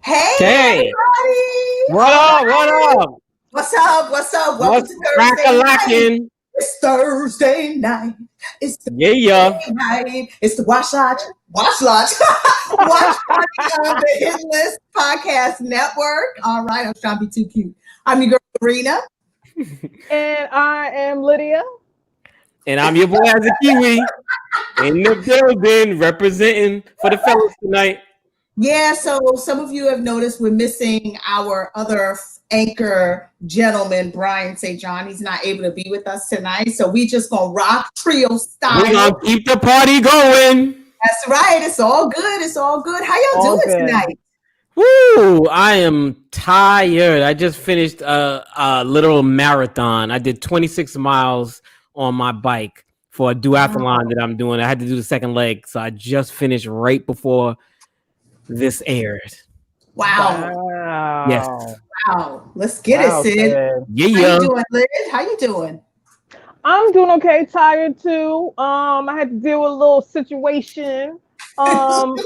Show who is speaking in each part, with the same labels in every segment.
Speaker 1: Hey,
Speaker 2: Hey,
Speaker 1: everybody!
Speaker 2: what up? What up?
Speaker 1: What's up? What's up? Welcome
Speaker 2: What's
Speaker 1: to Thursday night.
Speaker 2: crack-a-lacking?
Speaker 1: It's Thursday night. It's
Speaker 2: Yeah.
Speaker 1: Thursday night. It's the Watch Lodge. Watch Party on the Hit List Podcast Network. All right, I'm trying to be too cute. I'm your girl, Karina.
Speaker 3: And I am Lydia.
Speaker 2: And I'm your boy as a Kiwi in the building representing for the fellas tonight.
Speaker 1: Yeah, so some of you have noticed we're missing our other anchor gentleman, Brian St. John. He's not able to be with us tonight. So we just gonna rock trio style.
Speaker 2: We're gonna keep the party going.
Speaker 1: That's right. It's all good. It's all good. How y'all doing tonight?
Speaker 2: Woo! I am tired. I just finished a literal marathon. I did 26 miles on my bike for a duathlon that I'm doing. I had to do the second leg, so I just finished right before this aired.
Speaker 1: Wow.
Speaker 2: Yes.
Speaker 1: Wow. Let's get it, Sid.
Speaker 2: Yeah.
Speaker 1: How you doing, Liz? How you doing?
Speaker 3: I'm doing okay, tired too. I had to deal with a little situation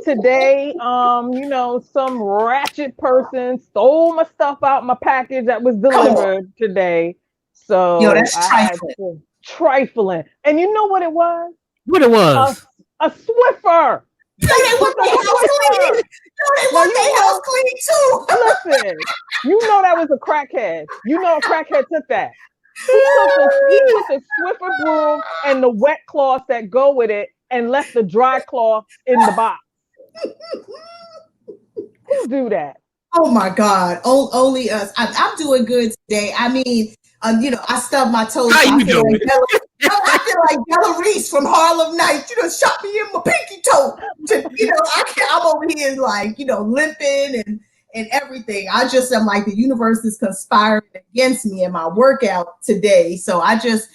Speaker 3: today. Some ratchet person stole my stuff out my package that was delivered today. So
Speaker 1: that's trifling.
Speaker 3: Trifling. And you know what it was?
Speaker 2: What it was?
Speaker 3: A Swiffer.
Speaker 1: They want their house clean. They want their house clean too.
Speaker 3: Listen, you know that was a crackhead. You know a crackhead took that. He took the Swiffer broom and the wet cloths that go with it and left the dry cloth in the box. Who do that?
Speaker 1: Oh my God. Only us. I'm doing good today. I mean, I stubbed my toes.
Speaker 2: How you doing?
Speaker 1: I feel like Della Reese from Harlem Nights, shot me in my pinky toe. I'm over here like, limping and everything. I just am like the universe is conspiring against me in my workout today. So I just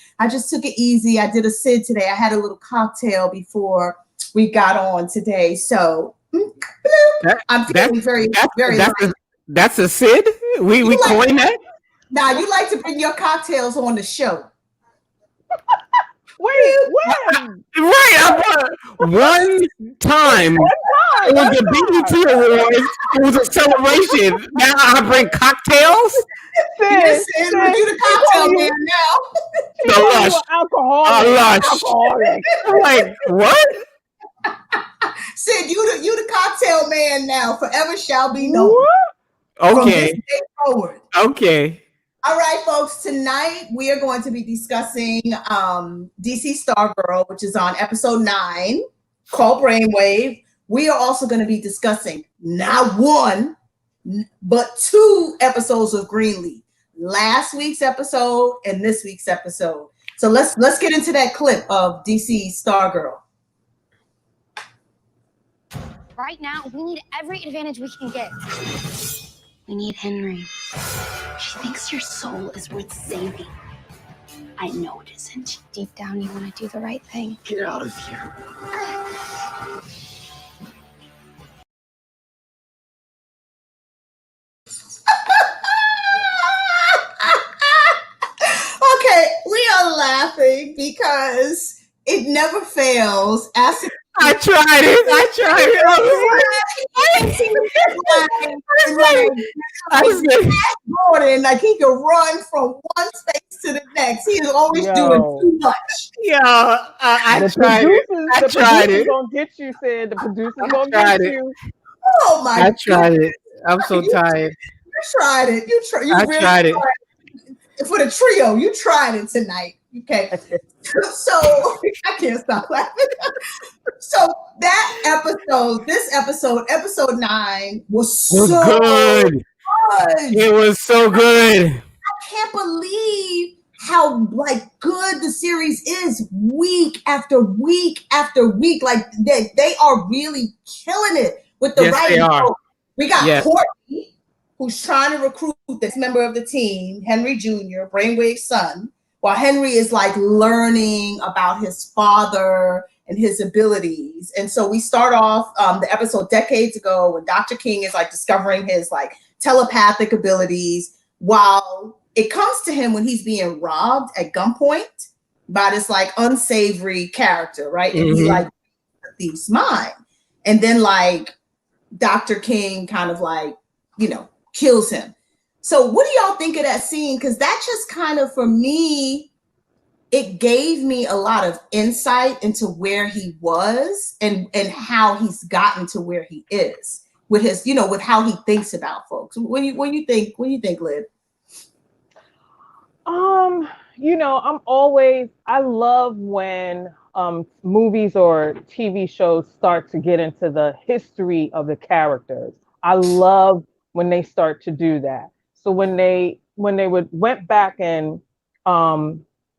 Speaker 1: took it easy. I did a Sid today. I had a little cocktail before we got on today. So I'm feeling very
Speaker 2: That's a Sid? We coined that?
Speaker 1: Now you like to bring your cocktails on the show.
Speaker 3: Wait, when?
Speaker 2: Right, one time. It was the BET Awards. It was a celebration. Now I bring cocktails.
Speaker 1: Yes, you the cocktail man now.
Speaker 2: The Lush.
Speaker 3: Alcoholic.
Speaker 2: I'm like, what?
Speaker 1: Sid, you the cocktail man now. Forever shall be known.
Speaker 2: Okay.
Speaker 1: From this day forward.
Speaker 2: Okay.
Speaker 1: All right, folks. Tonight we are going to be discussing DC Stargirl, which is on episode 9, called Brainwave. We are also going to be discussing not one, but 2 episodes of Greenleaf. Last week's episode and this week's episode. So let's get into that clip of DC Stargirl.
Speaker 4: Right now, we need every advantage we can get. We need Henry. She thinks your soul is worth saving. I know it isn't. Deep down, you want to do the right thing.
Speaker 5: Get out of here.
Speaker 1: Okay, we are laughing because it never fails.
Speaker 2: I tried it.
Speaker 1: Gordon, like he can run from one space to the next. He is always doing too much.
Speaker 2: Yeah, I tried it.
Speaker 3: The producer's gonna get you, Sid. The producer's gonna get you.
Speaker 1: Oh my!
Speaker 2: I tried it. I'm so tired.
Speaker 1: You tried it. You really tried it. For the trio, you tried it tonight. Okay. So I can't stop laughing. So that episode 9 was so
Speaker 2: good. It was so good.
Speaker 1: I can't believe how good the series is week after week after week. Like they are really killing it with the writing. They are. We got Courtney, who's trying to recruit this member of the team, Henry Jr., Brainwave's son, while Henry is learning about his father and his abilities. And so we start off the episode decades ago when Dr. King is discovering his telepathic abilities, while it comes to him when he's being robbed at gunpoint by this unsavory character, right? And he the thief's mind. And then Dr. King kind of kills him. So what do y'all think of that scene? Because that just kind of, for me, it gave me a lot of insight into where he was and how he's gotten to where he is with his, with how he thinks about folks. When you think, Liv?
Speaker 3: I love when movies or TV shows start to get into the history of the characters. I love when they start to do that. So when they went back and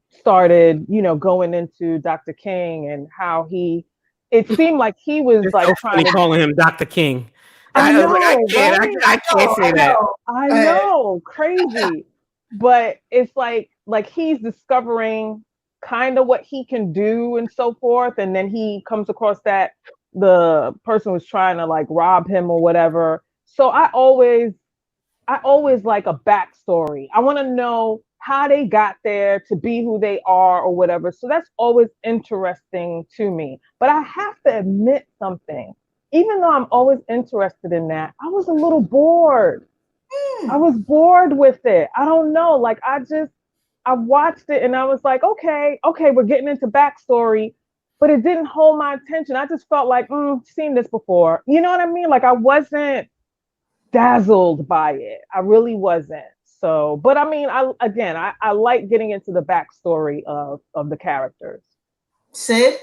Speaker 3: started, going into Dr. King and how it seemed like he was
Speaker 2: it's
Speaker 3: like
Speaker 2: so
Speaker 3: trying to
Speaker 2: calling him Dr. King.
Speaker 3: I know,
Speaker 2: I can't say that.
Speaker 3: I know, crazy. But it's like he's discovering kind of what he can do and so forth. And then he comes across that the person was trying to like rob him or whatever. So I always like a backstory. I want to know how they got there to be who they are or whatever. So that's always interesting to me. But I have to admit something. Even though I'm always interested in that, I was a little bored. I was bored with it. I don't know. Like I watched it and I was like, okay, we're getting into backstory, but it didn't hold my attention. I just felt like, seen this before. You know what I mean? Like I wasn't dazzled by it. I really wasn't. So, but I mean, I like getting into the backstory of the characters.
Speaker 1: Sid?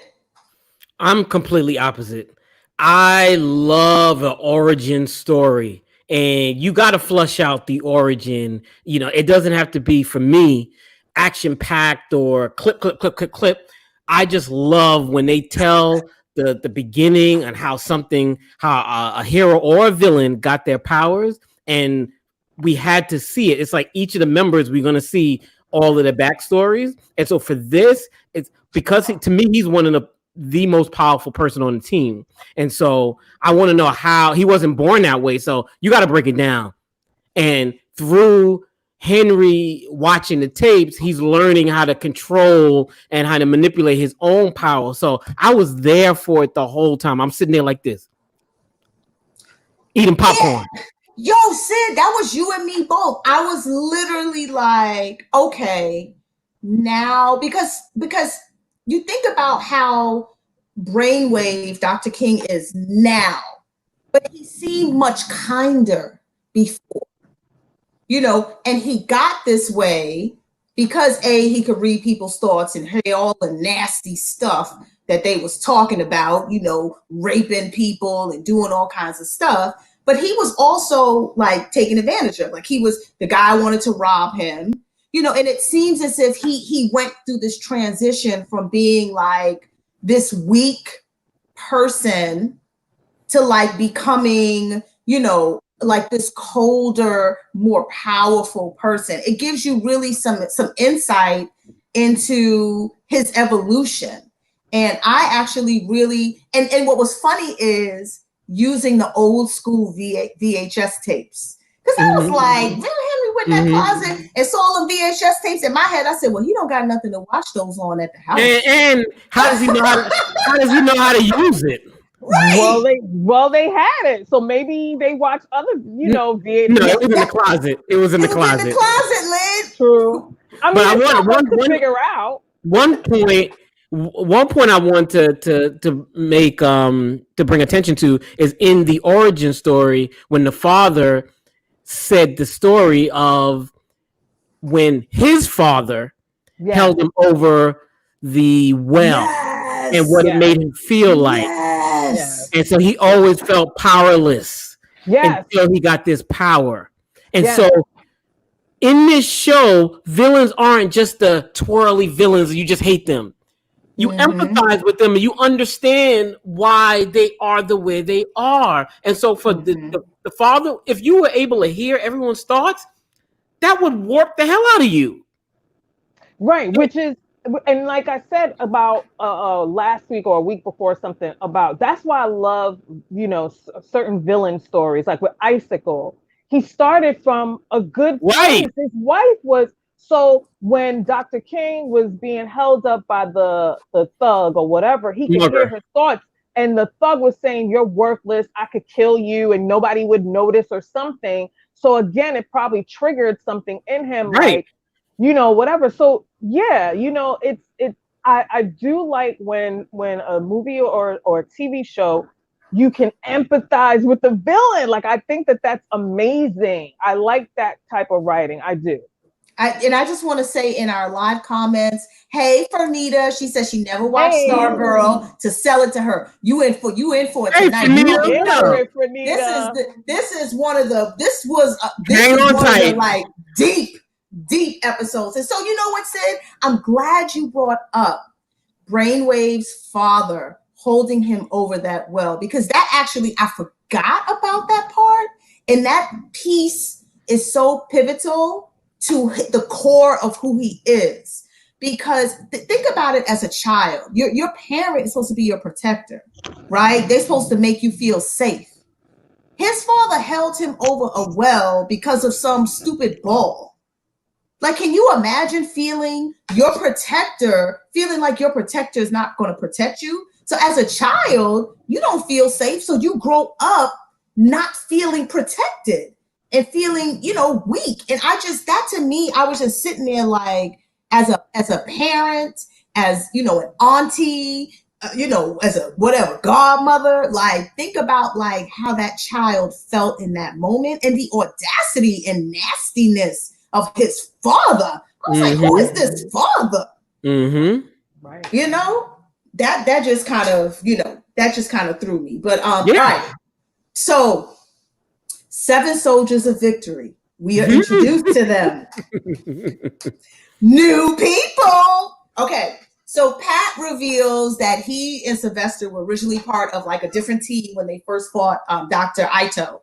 Speaker 2: I'm completely opposite. I love an origin story. And you got to flush out the origin. It doesn't have to be, for me, action packed or clip. I just love when they tell the beginning and how a hero or a villain got their powers, and we had to see it. It's like each of the members, we're going to see all of their backstories. And so for this, it's because to me, he's one of the most powerful person on the team. And so I want to know how he wasn't born that way. So you got to break it down. And through Henry watching the tapes, he's learning how to control and how to manipulate his own power. So I was there for it the whole time. I'm sitting there like this, eating popcorn.
Speaker 1: Yeah. Yo, Sid, that was you and me both. I was literally like, okay, now, because you think about how Brainwave Dr. King is now, but he seemed much kinder before, and he got this way because he could read people's thoughts and hear all the nasty stuff that they was talking about, raping people and doing all kinds of stuff. But he was also like taken advantage of. Like the guy wanted to rob him, and it seems as if he went through this transition from being like this weak person to like becoming, like this colder, more powerful person. It gives you really some insight into his evolution. And I actually really, and what was funny is using the old school VHS tapes. Because I was like, Henry went in that closet and saw all the VHS tapes. In my head, I said, well, he don't got nothing to watch those on at the house.
Speaker 2: And how does he know how to use it?
Speaker 1: Right.
Speaker 3: Well, they had it, so maybe they watched other, VHS.
Speaker 2: No, it was in the closet. It was in the closet.
Speaker 1: In the closet, Lynn.
Speaker 3: True. I mean,
Speaker 2: but I want to
Speaker 3: figure out
Speaker 2: one point I want to make to bring attention to is in the origin story when the father said the story of when his father held him over the well and what it made him feel like.
Speaker 1: Yes.
Speaker 2: And so he always felt powerless until he got this power. And so in this show, villains aren't just the twirly villains. You just hate them. You empathize with them and you understand why they are the way they are. And so for the father, if you were able to hear everyone's thoughts, that would warp the hell out of you.
Speaker 3: Right, which is, and like I said about last week or a week before something about, that's why I love, certain villain stories, like with Icicle. He started from a good place. His wife was, so when Dr. King was being held up by the thug or whatever, he could hear his thoughts and the thug was saying, you're worthless, I could kill you and nobody would notice or something. So again, it probably triggered something in him,
Speaker 2: Right.
Speaker 3: like, whatever. So yeah, I do like when a movie or a TV show, you can empathize with the villain. Like, I think that's amazing. I like that type of writing. I do.
Speaker 1: I just want to say in our live comments, hey, Fernita, she says she never watched Stargirl to sell it to her. You in for it tonight. This is one of the like deep episodes. And so you know what, Sid? I'm glad you brought up Brainwave's father holding him over that well, because that actually, I forgot about that part. And that piece is so pivotal to the core of who he is. Because think about it as a child. Your parent is supposed to be your protector, right? They're supposed to make you feel safe. His father held him over a well because of some stupid ball. Like, can you imagine feeling like your protector is not going to protect you? So as a child, you don't feel safe. So you grow up not feeling protected and feeling, weak. And that to me, I was just sitting there like, as a parent, as, an auntie, as a whatever godmother, like, think about like how that child felt in that moment and the audacity and nastiness of his father. I was like, who is this father?
Speaker 2: Mm-hmm.
Speaker 3: Right.
Speaker 1: That just kind of threw me. But all right. So 7 soldiers of victory. We are introduced to them. New people. Okay. So Pat reveals that he and Sylvester were originally part of like a different team when they first fought Dr. Ito.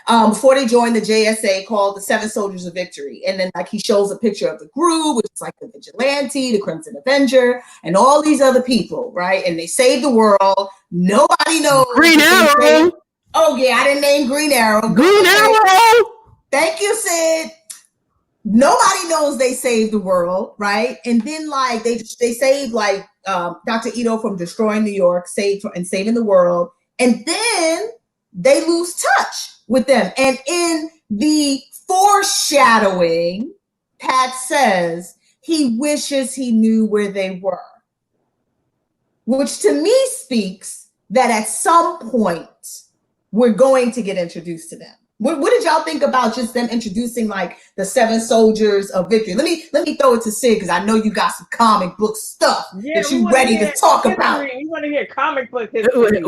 Speaker 1: Before they joined the JSA, called the 7 Soldiers of Victory. And then like he shows a picture of the group, which is like the Vigilante, the Crimson Avenger, and all these other people, right? And they saved the world. Nobody knows.
Speaker 2: Green Arrow.
Speaker 1: Oh yeah, I didn't name Green Arrow.
Speaker 2: Green Arrow.
Speaker 1: Thank you, Sid. Nobody knows they saved the world, right? And then like they saved like Dr. Ito from destroying New York, saving the world, and then they lose touch with them. And in the foreshadowing, Pat says he wishes he knew where they were, which to me speaks that at some point we're going to get introduced to them. What did y'all think about just them introducing like the 7 soldiers of victory? Let me throw it to Sid, because I know you got some comic book stuff that you ready to talk about.
Speaker 3: You want to hear comic book history?
Speaker 2: I don't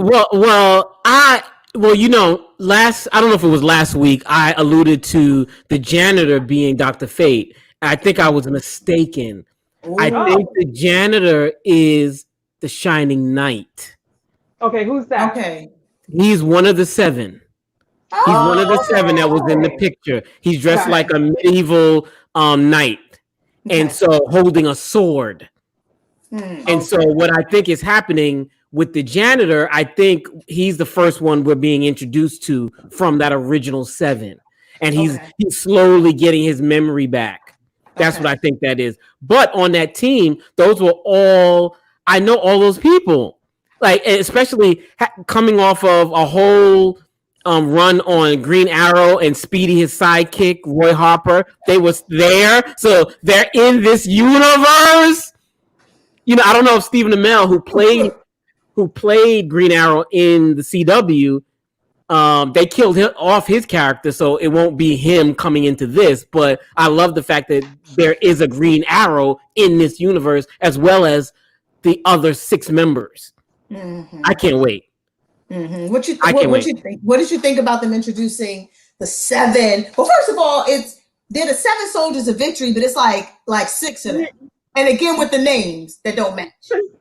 Speaker 2: know if it was last week, I alluded to the janitor being Dr. Fate. I think I was mistaken. Ooh. I think the janitor is the Shining Knight.
Speaker 3: Okay, who's that?
Speaker 1: Okay.
Speaker 2: He's one of the 7. He's one of the 7 that was in the picture. He's dressed like a medieval knight, and so holding a sword. And so what I think is happening with the janitor, I think he's the first one we're being introduced to from that original 7, and he's slowly getting his memory back. That's what I think that is. But on that team, those were all, I know all those people, like especially coming off of a whole run on Green Arrow and Speedy, his sidekick, Roy Harper. They was there, so they're in this universe. I don't know if Stephen Amell, who played Green Arrow in the CW, they killed off his character, so it won't be him coming into this. But I love the fact that there is a Green Arrow in this universe, as well as the other 6 members. Mm-hmm. I can't wait.
Speaker 1: Mm-hmm. What you think? What did you think about them introducing the 7? Well, first of all, they're the 7 soldiers of victory, but it's like 6 of them, and again with the names that don't match.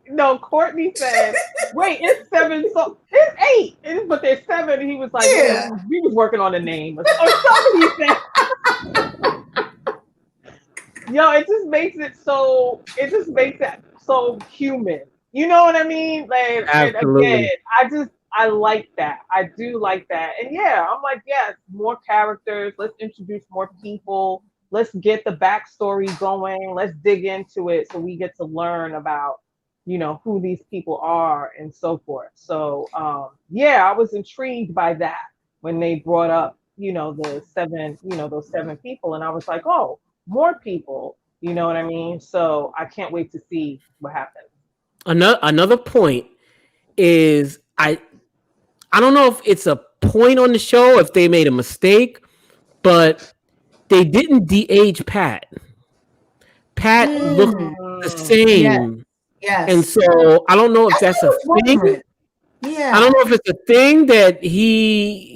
Speaker 3: No, Courtney said, "Wait, it's 7. So it's 8, but there's 7." He was like, "Yeah, he was working on a name or something." He said, "Yo, it just makes it so human." You know what I mean? Like,
Speaker 2: absolutely.
Speaker 3: And again, I like that. I do like that. And yeah, I'm like, yes, more characters. Let's introduce more people. Let's get the backstory going. Let's dig into it so we get to learn about who these people are and so forth. So yeah, I was intrigued by that when they brought up, the seven, those seven people, and I was like, oh, more people, you know what I mean? So I can't wait to see what happens.
Speaker 2: Another point is I don't know if it's a point on the show, if they made a mistake, but they didn't de-age Pat. Pat looked the same.
Speaker 1: Yes.
Speaker 2: And so I don't know if that's a thing.
Speaker 1: Yeah.
Speaker 2: I don't know if it's a thing that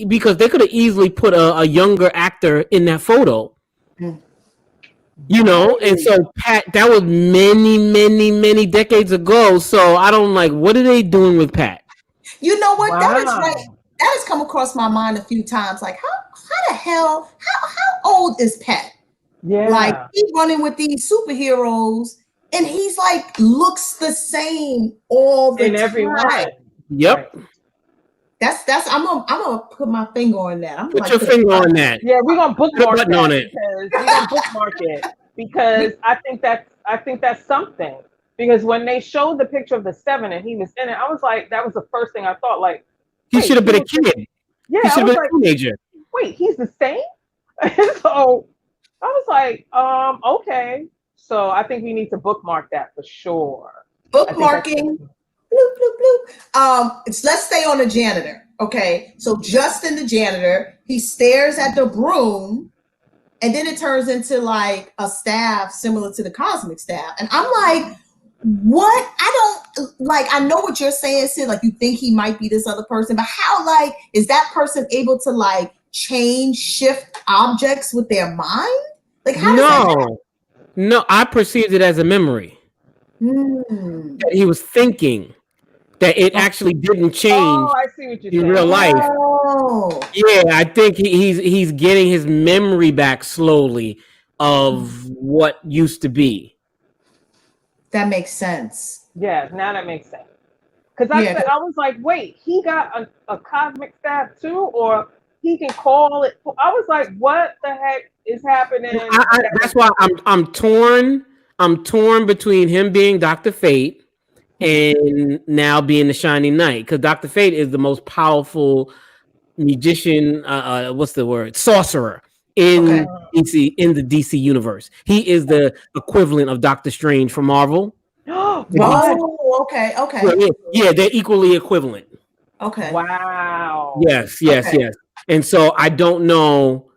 Speaker 2: because they could have easily put a younger actor in that photo. And so Pat, that was many, many, many decades ago. So I don't what are they doing with Pat?
Speaker 1: You know what?
Speaker 3: Wow.
Speaker 1: That is right. That has come across my mind a few times. Like, how the hell, how old is Pat?
Speaker 3: Yeah.
Speaker 1: Like, he's running with these superheroes and he's like, looks the same all the time.
Speaker 3: Everyone.
Speaker 2: Yep.
Speaker 1: Right. That's I'm gonna put my finger on that. I'm
Speaker 2: put your finger on that.
Speaker 3: Yeah, we're gonna bookmark that
Speaker 2: on it.
Speaker 3: because we're gonna bookmark it because I think that's something. Because when they showed the picture of the seven and he was in it, I was like, that was the first thing I thought. Like,
Speaker 2: he should have been a kid.
Speaker 3: Yeah,
Speaker 2: he should have been a teenager.
Speaker 3: Wait, he's the same? So I was like, okay. So I think we need to bookmark that for sure.
Speaker 1: Bookmarking. Bloop, bloop, bloop. Let's stay on the janitor. Okay. So Justin, the janitor, he stares at the broom and then it turns into like a staff similar to the cosmic staff. And I'm like, what? I know what you're saying, Sid. Like, you think he might be this other person, but how, is that person able to shift objects with their mind? Like, how does that happen?
Speaker 2: No, I perceived it as a memory. That he was thinking that it actually didn't change
Speaker 3: I see what you're saying.
Speaker 2: Real life. Yeah, I think he's getting his memory back slowly of what used to be.
Speaker 1: That makes sense.
Speaker 3: Yeah, now that makes sense. Because I was like, wait, he got a cosmic staff too, or he can call it. I was like, what the heck is happening?
Speaker 2: That's why I'm torn. I'm torn between him being Dr. Fate and now being the Shining Knight, because Dr. Fate is the most powerful magician. What's the word? Sorcerer in DC, in the DC universe. He is the equivalent of Doctor Strange from Marvel.
Speaker 1: Oh, okay.
Speaker 2: Yeah, they're equally equivalent.
Speaker 1: Okay.
Speaker 3: Wow.
Speaker 2: Yes. And so I don't know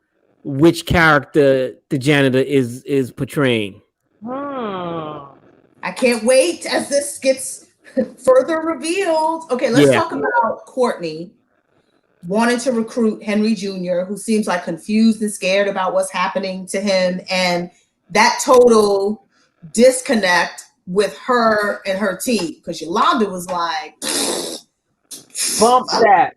Speaker 2: which character the janitor is portraying.
Speaker 1: I can't wait as this gets further revealed. Okay, let's talk about Courtney wanting to recruit Henry Jr., who seems like confused and scared about what's happening to him, and that total disconnect with her and her team, because Yolanda was like,
Speaker 3: bump that.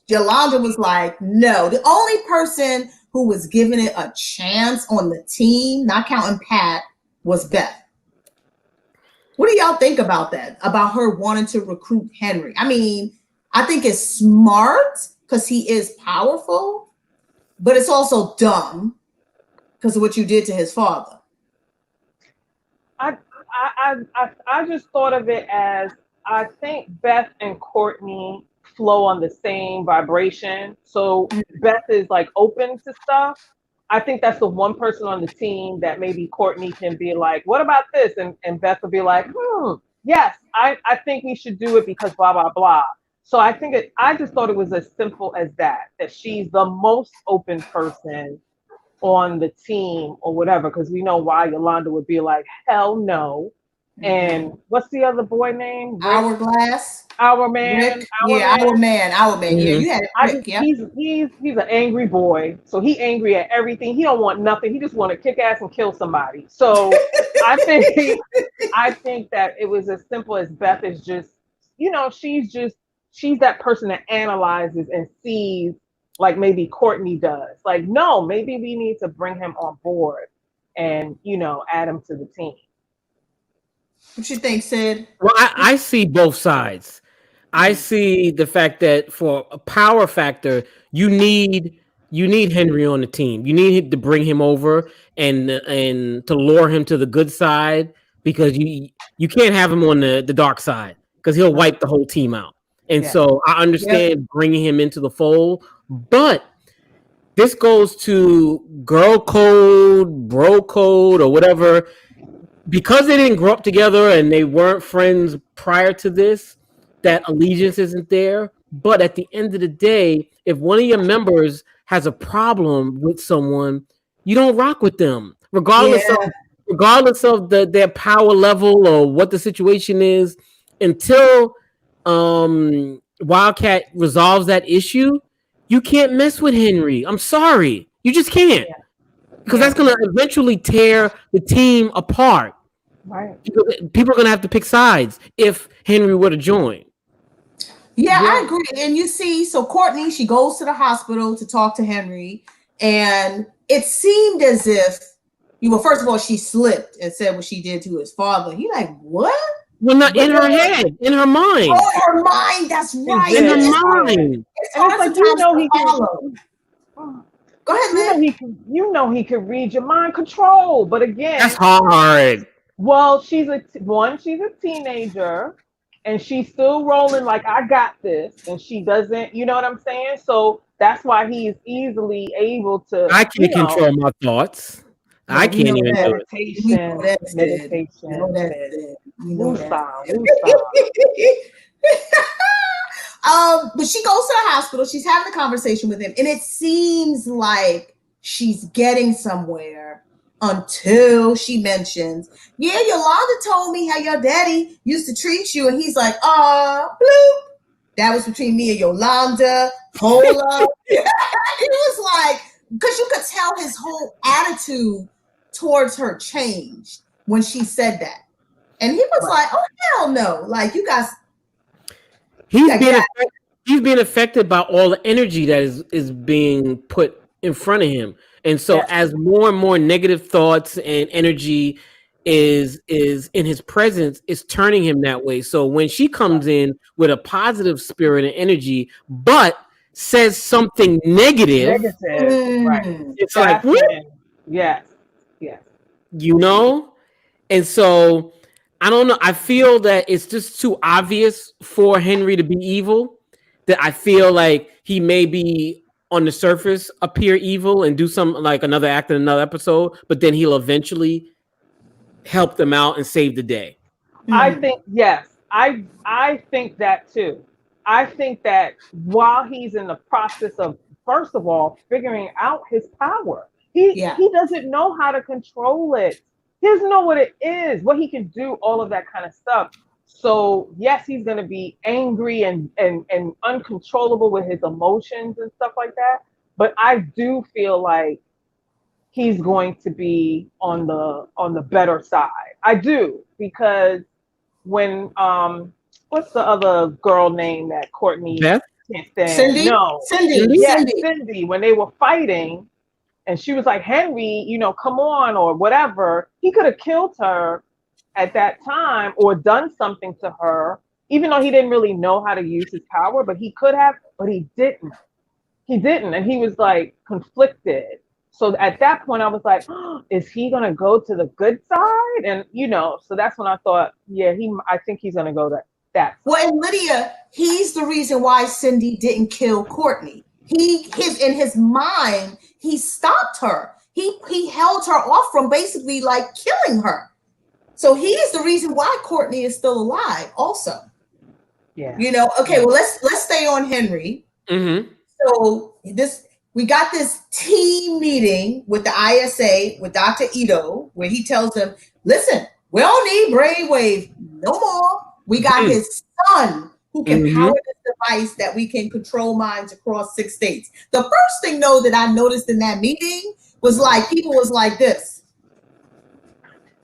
Speaker 1: Yolanda was like, no. The only person who was giving it a chance on the team, not counting Pat, was Beth. What do y'all think about that? About her wanting to recruit Henry? I mean, I think it's smart because he is powerful, but it's also dumb because of what you did to his father.
Speaker 3: I just thought of it as, I think Beth and Courtney flow on the same vibration. So Beth is like open to stuff. I think that's the one person on the team that maybe Courtney can be like, what about this? And Beth will be like, yes, I think we should do it because blah, blah, blah. So I just thought it was as simple as that she's the most open person on the team or whatever, because we know why Yolanda would be like, hell no. And what's the other boy name?
Speaker 1: Hourglass.
Speaker 3: Our man.
Speaker 1: Our man. Yeah, you had it.
Speaker 3: He's an angry boy, so he angry at everything. He don't want nothing. He just want to kick ass and kill somebody. So I think that it was as simple as Beth is just, she's that person that analyzes and sees like maybe Courtney does. Like, no, maybe we need to bring him on board and add him to the team.
Speaker 1: What you think, Sid?
Speaker 2: Well, I see both sides. I see the fact that for a power factor, you need Henry on the team. You need to bring him over and to lure him to the good side because you can't have him on the dark side because he'll wipe the whole team out. And so I understand bringing him into the fold, but this goes to girl code, bro code, or whatever. Because they didn't grow up together and they weren't friends prior to this, that allegiance isn't there. But at the end of the day, if one of your members has a problem with someone, you don't rock with them, regardless of their power level or what the situation is. Until Wildcat resolves that issue, you can't mess with Henry. I'm sorry, you just can't, because that's going to eventually tear the team apart.
Speaker 3: Right.
Speaker 2: People are going to have to pick sides if Henry were to join.
Speaker 1: Yeah, I agree. And you see, so Courtney, she goes to the hospital to talk to Henry, and it seemed as if, first of all, she slipped and said what she did to his father. He like, what?
Speaker 2: Well, not in her head, in her mind.
Speaker 1: Oh, in her mind, that's right.
Speaker 2: In her mind.
Speaker 1: It's hard to follow. Go ahead, Liz.
Speaker 3: He can read your mind control, but again,
Speaker 2: that's hard.
Speaker 3: Well, she's a teenager, and she's still rolling like I got this, and she doesn't. You know what I'm saying? So that's why he is easily able to.
Speaker 2: I can't control my thoughts. I can't even do it.
Speaker 3: Meditation.
Speaker 1: But she goes to the hospital. She's having a conversation with him, and it seems like she's getting somewhere until she mentions, Yolanda told me how your daddy used to treat you, and he's like, bloop. That was between me and Yolanda. Hold up. It was like, because you could tell his whole attitude towards her changed when she said that. And he was like, oh, hell no. Like, you guys.
Speaker 2: He's being affected by all the energy that is being put in front of him. And so as more and more negative thoughts and energy is in his presence, it's turning him that way. So when she comes in with a positive spirit and energy, but says something negative, it's like, what?
Speaker 3: Yes.
Speaker 2: And so I don't know. I feel that it's just too obvious for Henry to be evil, that I feel like he may be on the surface appear evil and do some like another act in another episode, but then he'll eventually help them out and save the day.
Speaker 3: I think, I think that too. I think that while he's in the process of, first of all, figuring out his power, he doesn't know how to control it. He doesn't know what it is, what he can do, all of that kind of stuff. So yes, he's going to be angry and uncontrollable with his emotions and stuff like that. But I do feel like he's going to be on the better side. I do, because when what's the other girl name that Courtney
Speaker 2: Beth?
Speaker 3: can't stand?
Speaker 1: Cindy?
Speaker 3: No,
Speaker 1: Cindy.
Speaker 3: Yeah, Cindy. When they were fighting, and she was like, Henry, come on, or whatever. He could have killed her at that time or done something to her, even though he didn't really know how to use his power, but he could have, but he didn't. And he was like conflicted. So at that point I was like, is he going to go to the good side? And, so that's when I thought, I think he's going to go that.
Speaker 1: Well, and Lydia, he's the reason why Cindy didn't kill Courtney. In his mind, he stopped her. He held her off from basically like killing her. So he is the reason why Courtney is still alive also.
Speaker 3: Yeah.
Speaker 1: Okay, well, let's stay on Henry.
Speaker 2: Mm-hmm.
Speaker 1: So we got this team meeting with the ISA with Dr. Ito, where he tells them, listen, we don't need Brainwave no more. We got his son who can power this device that we can control minds across 6 states. The first thing, though, that I noticed in that meeting was like, people was like this.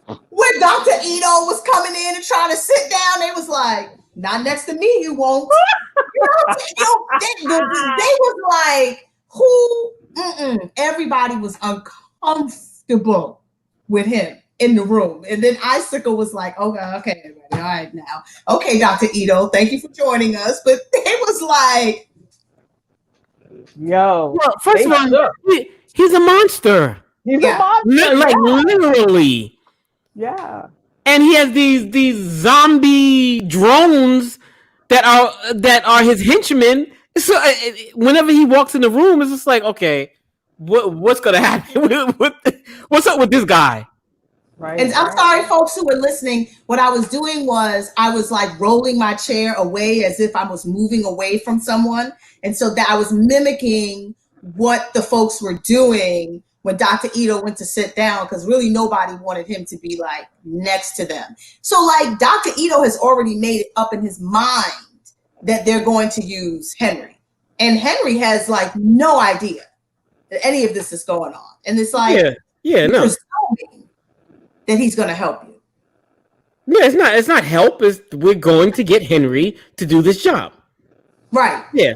Speaker 1: When Dr. Ito was coming in and trying to sit down, they was like, not next to me, you won't. They was like, who? Everybody was uncomfortable with him in the room. And then Icicle was like, okay, everybody, all right now. Okay, Dr. Ito, thank you for joining us. But they was like,
Speaker 3: yo.
Speaker 2: Well, first of all, he's a monster.
Speaker 3: He's a monster.
Speaker 2: Literally.
Speaker 3: Yeah.
Speaker 2: and he has these zombie drones that are his henchmen. So whenever he walks in the room, it's just like, okay, what's gonna happen? What's up with this guy?
Speaker 3: Right.
Speaker 1: And I'm sorry, folks who were listening. What I was doing was I was like rolling my chair away as if I was moving away from someone. And so that I was mimicking what the folks were doing when Dr. Ito went to sit down, because really nobody wanted him to be like next to them. So like Dr. Ito has already made it up in his mind that they're going to use Henry. And Henry has like no idea that any of this is going on. And it's like,
Speaker 2: no.
Speaker 1: Presuming that he's going to help you.
Speaker 2: Yeah, it's not help. We're going to get Henry to do this job.
Speaker 1: Right.
Speaker 2: Yeah.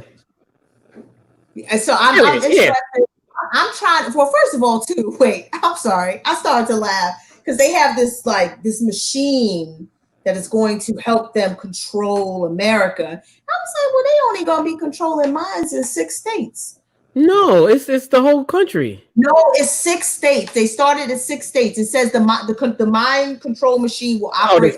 Speaker 1: And so I'm interested. Yeah. I'm trying. Well, first of all, too. Wait, I'm sorry. I started to laugh because they have this machine that is going to help them control America. I was like, well, they only going to be controlling minds in 6 states.
Speaker 2: No, it's the whole country.
Speaker 1: No, it's 6 states. They started at 6 states. It says the mind control machine will operate.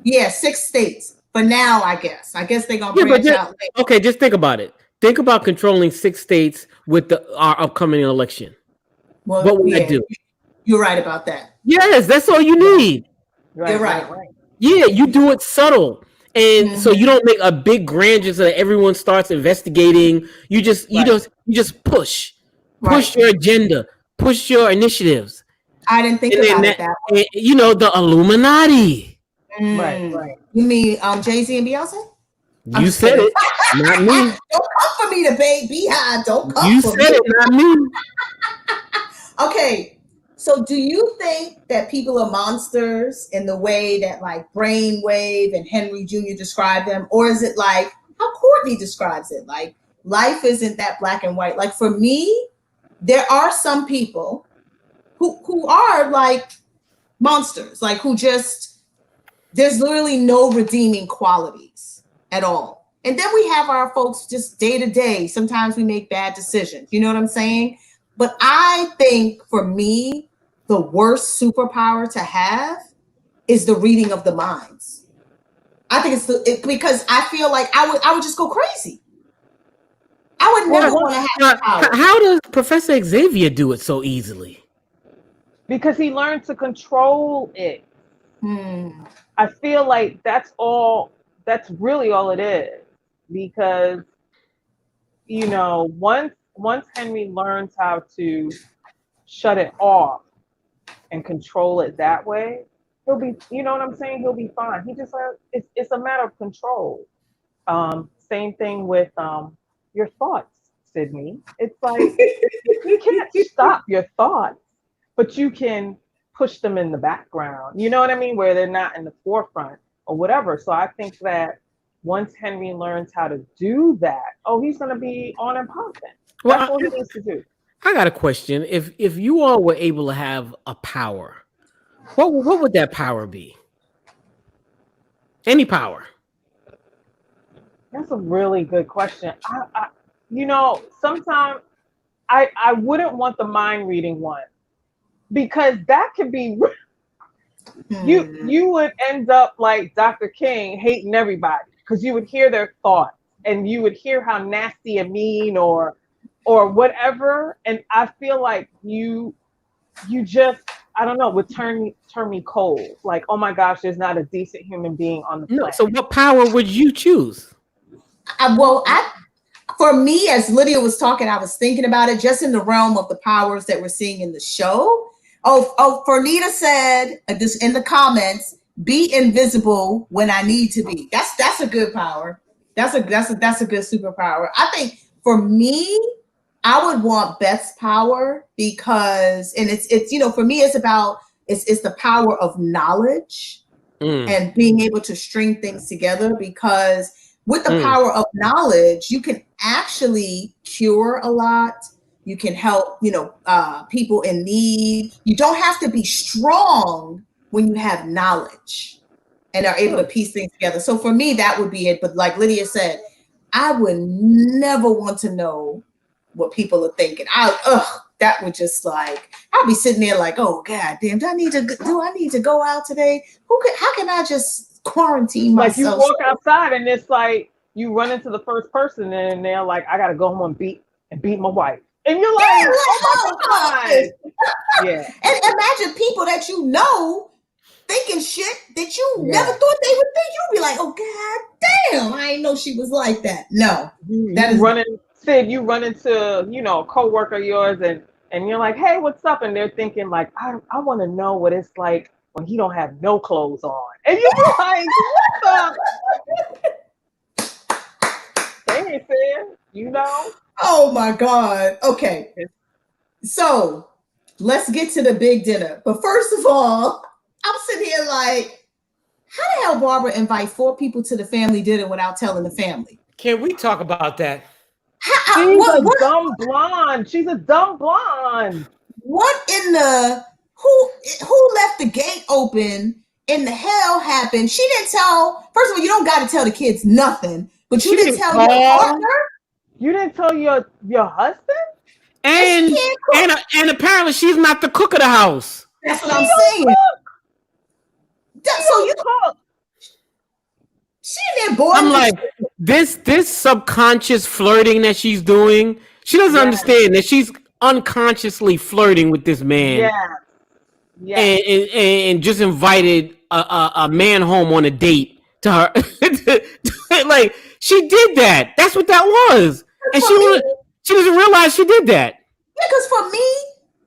Speaker 1: Yeah, 6 states. For now, I guess they're gonna branch out later.
Speaker 2: Okay, just think about it. Think about controlling 6 states with our upcoming election.
Speaker 1: Well,
Speaker 2: what would that do?
Speaker 1: You're right about that.
Speaker 2: Yes, that's all you need.
Speaker 1: You're right.
Speaker 2: Yeah, you do it subtle. And so you don't make a big grand just so that everyone starts investigating. You just push your agenda, push your initiatives.
Speaker 1: I didn't think about it that way.
Speaker 2: You know, the Illuminati.
Speaker 1: Right. You mean Jay-Z and Beyonce?
Speaker 2: You said it, not me.
Speaker 1: Don't come for me to Beehive. Don't come for me.
Speaker 2: You said it, not me.
Speaker 1: Okay. So do you think that people are monsters in the way that like Brainwave and Henry Jr. describe them? Or is it like how Courtney describes it? Like life isn't that black and white. Like for me, there are some people who are like monsters, like who just, there's literally no redeeming qualities at all. And then we have our folks just day to day. Sometimes we make bad decisions. You know what I'm saying? But I think for me, the worst superpower to have is the reading of the minds. I think it's because I feel like I would just go crazy. I would never want to have power.
Speaker 2: How does Professor Xavier do it so easily?
Speaker 3: Because he learned to control it. I feel like that's really all it is. Because, you know, once Henry learns how to shut it off and control it that way, he'll be, you know what I'm saying? He'll be fine. He just, it's a matter of control. Same thing with your thoughts, Sydney. It's like, you can't stop your thoughts, but you can push them in the background. You know what I mean? Where they're not in the forefront or whatever. So I think that once Henry learns how to do that, he's going to be on and popping. That's what he needs to do.
Speaker 2: I got a question. If you all were able to have a power, what would that power be? Any power?
Speaker 3: That's a really good question. I you know, sometimes I wouldn't want the mind reading one, because that could be you would end up like Dr. King, hating everybody, because you would hear their thoughts and you would hear how nasty and mean or whatever, and I feel like you just, I don't know, would turn me cold. Like, oh my gosh, there's not a decent human being on the planet.
Speaker 2: No, so what power would you choose?
Speaker 1: For me, as Lydia was talking, I was thinking about it just in the realm of the powers that we're seeing in the show. Fernita said this in the comments: be invisible when I need to be. That's a good power. That's a good superpower. I think for me, I would want Beth's power because, and it's you know, for me, it's about it's the power of knowledge and being able to string things together, because with the power of knowledge, you can actually cure a lot. You can help, you know, people in need. You don't have to be strong when you have knowledge and are able to piece things together. So for me, that would be it. But like Lydia said, I would never want to know what people are thinking. that would just like, I'll be sitting there like, oh God damn, do I need to go out today? How can I just quarantine myself?
Speaker 3: Like you walk outside and it's like you run into the first person and they're like, I gotta go home and beat my wife. And you're like, oh my God. Yeah.
Speaker 1: And imagine people that you know thinking shit that you never thought they would think. You'll be like, oh God damn, I didn't know she was like that. No.
Speaker 3: You run into, a coworker of yours and you're like, hey, what's up? And they're thinking like, I want to know what it's like when he don't have no clothes on. And you're like, what the? They ain't fair,
Speaker 1: Oh my God. Okay. So let's get to the big dinner. But first of all, I'm sitting here like, how the hell Barbara invite 4 people to the family dinner without telling the family?
Speaker 2: Can we talk about that?
Speaker 3: She's a dumb blonde. She's a dumb blonde.
Speaker 1: What in the who left the gate open in the hell happened? She didn't tell. First of all, you don't got to tell the kids nothing, but you didn't tell your partner.
Speaker 3: You didn't tell your husband.
Speaker 2: And apparently she's not the cook of the house.
Speaker 1: That's what I'm saying. So you cook. She in there boiling.
Speaker 2: I'm like, this subconscious flirting that she's doing, she doesn't understand that she's unconsciously flirting with this man.
Speaker 3: Yeah.
Speaker 2: And just invited a man home on a date to her. Like, she did that. That's what that was. And she doesn't realize she did that.
Speaker 1: Because for me,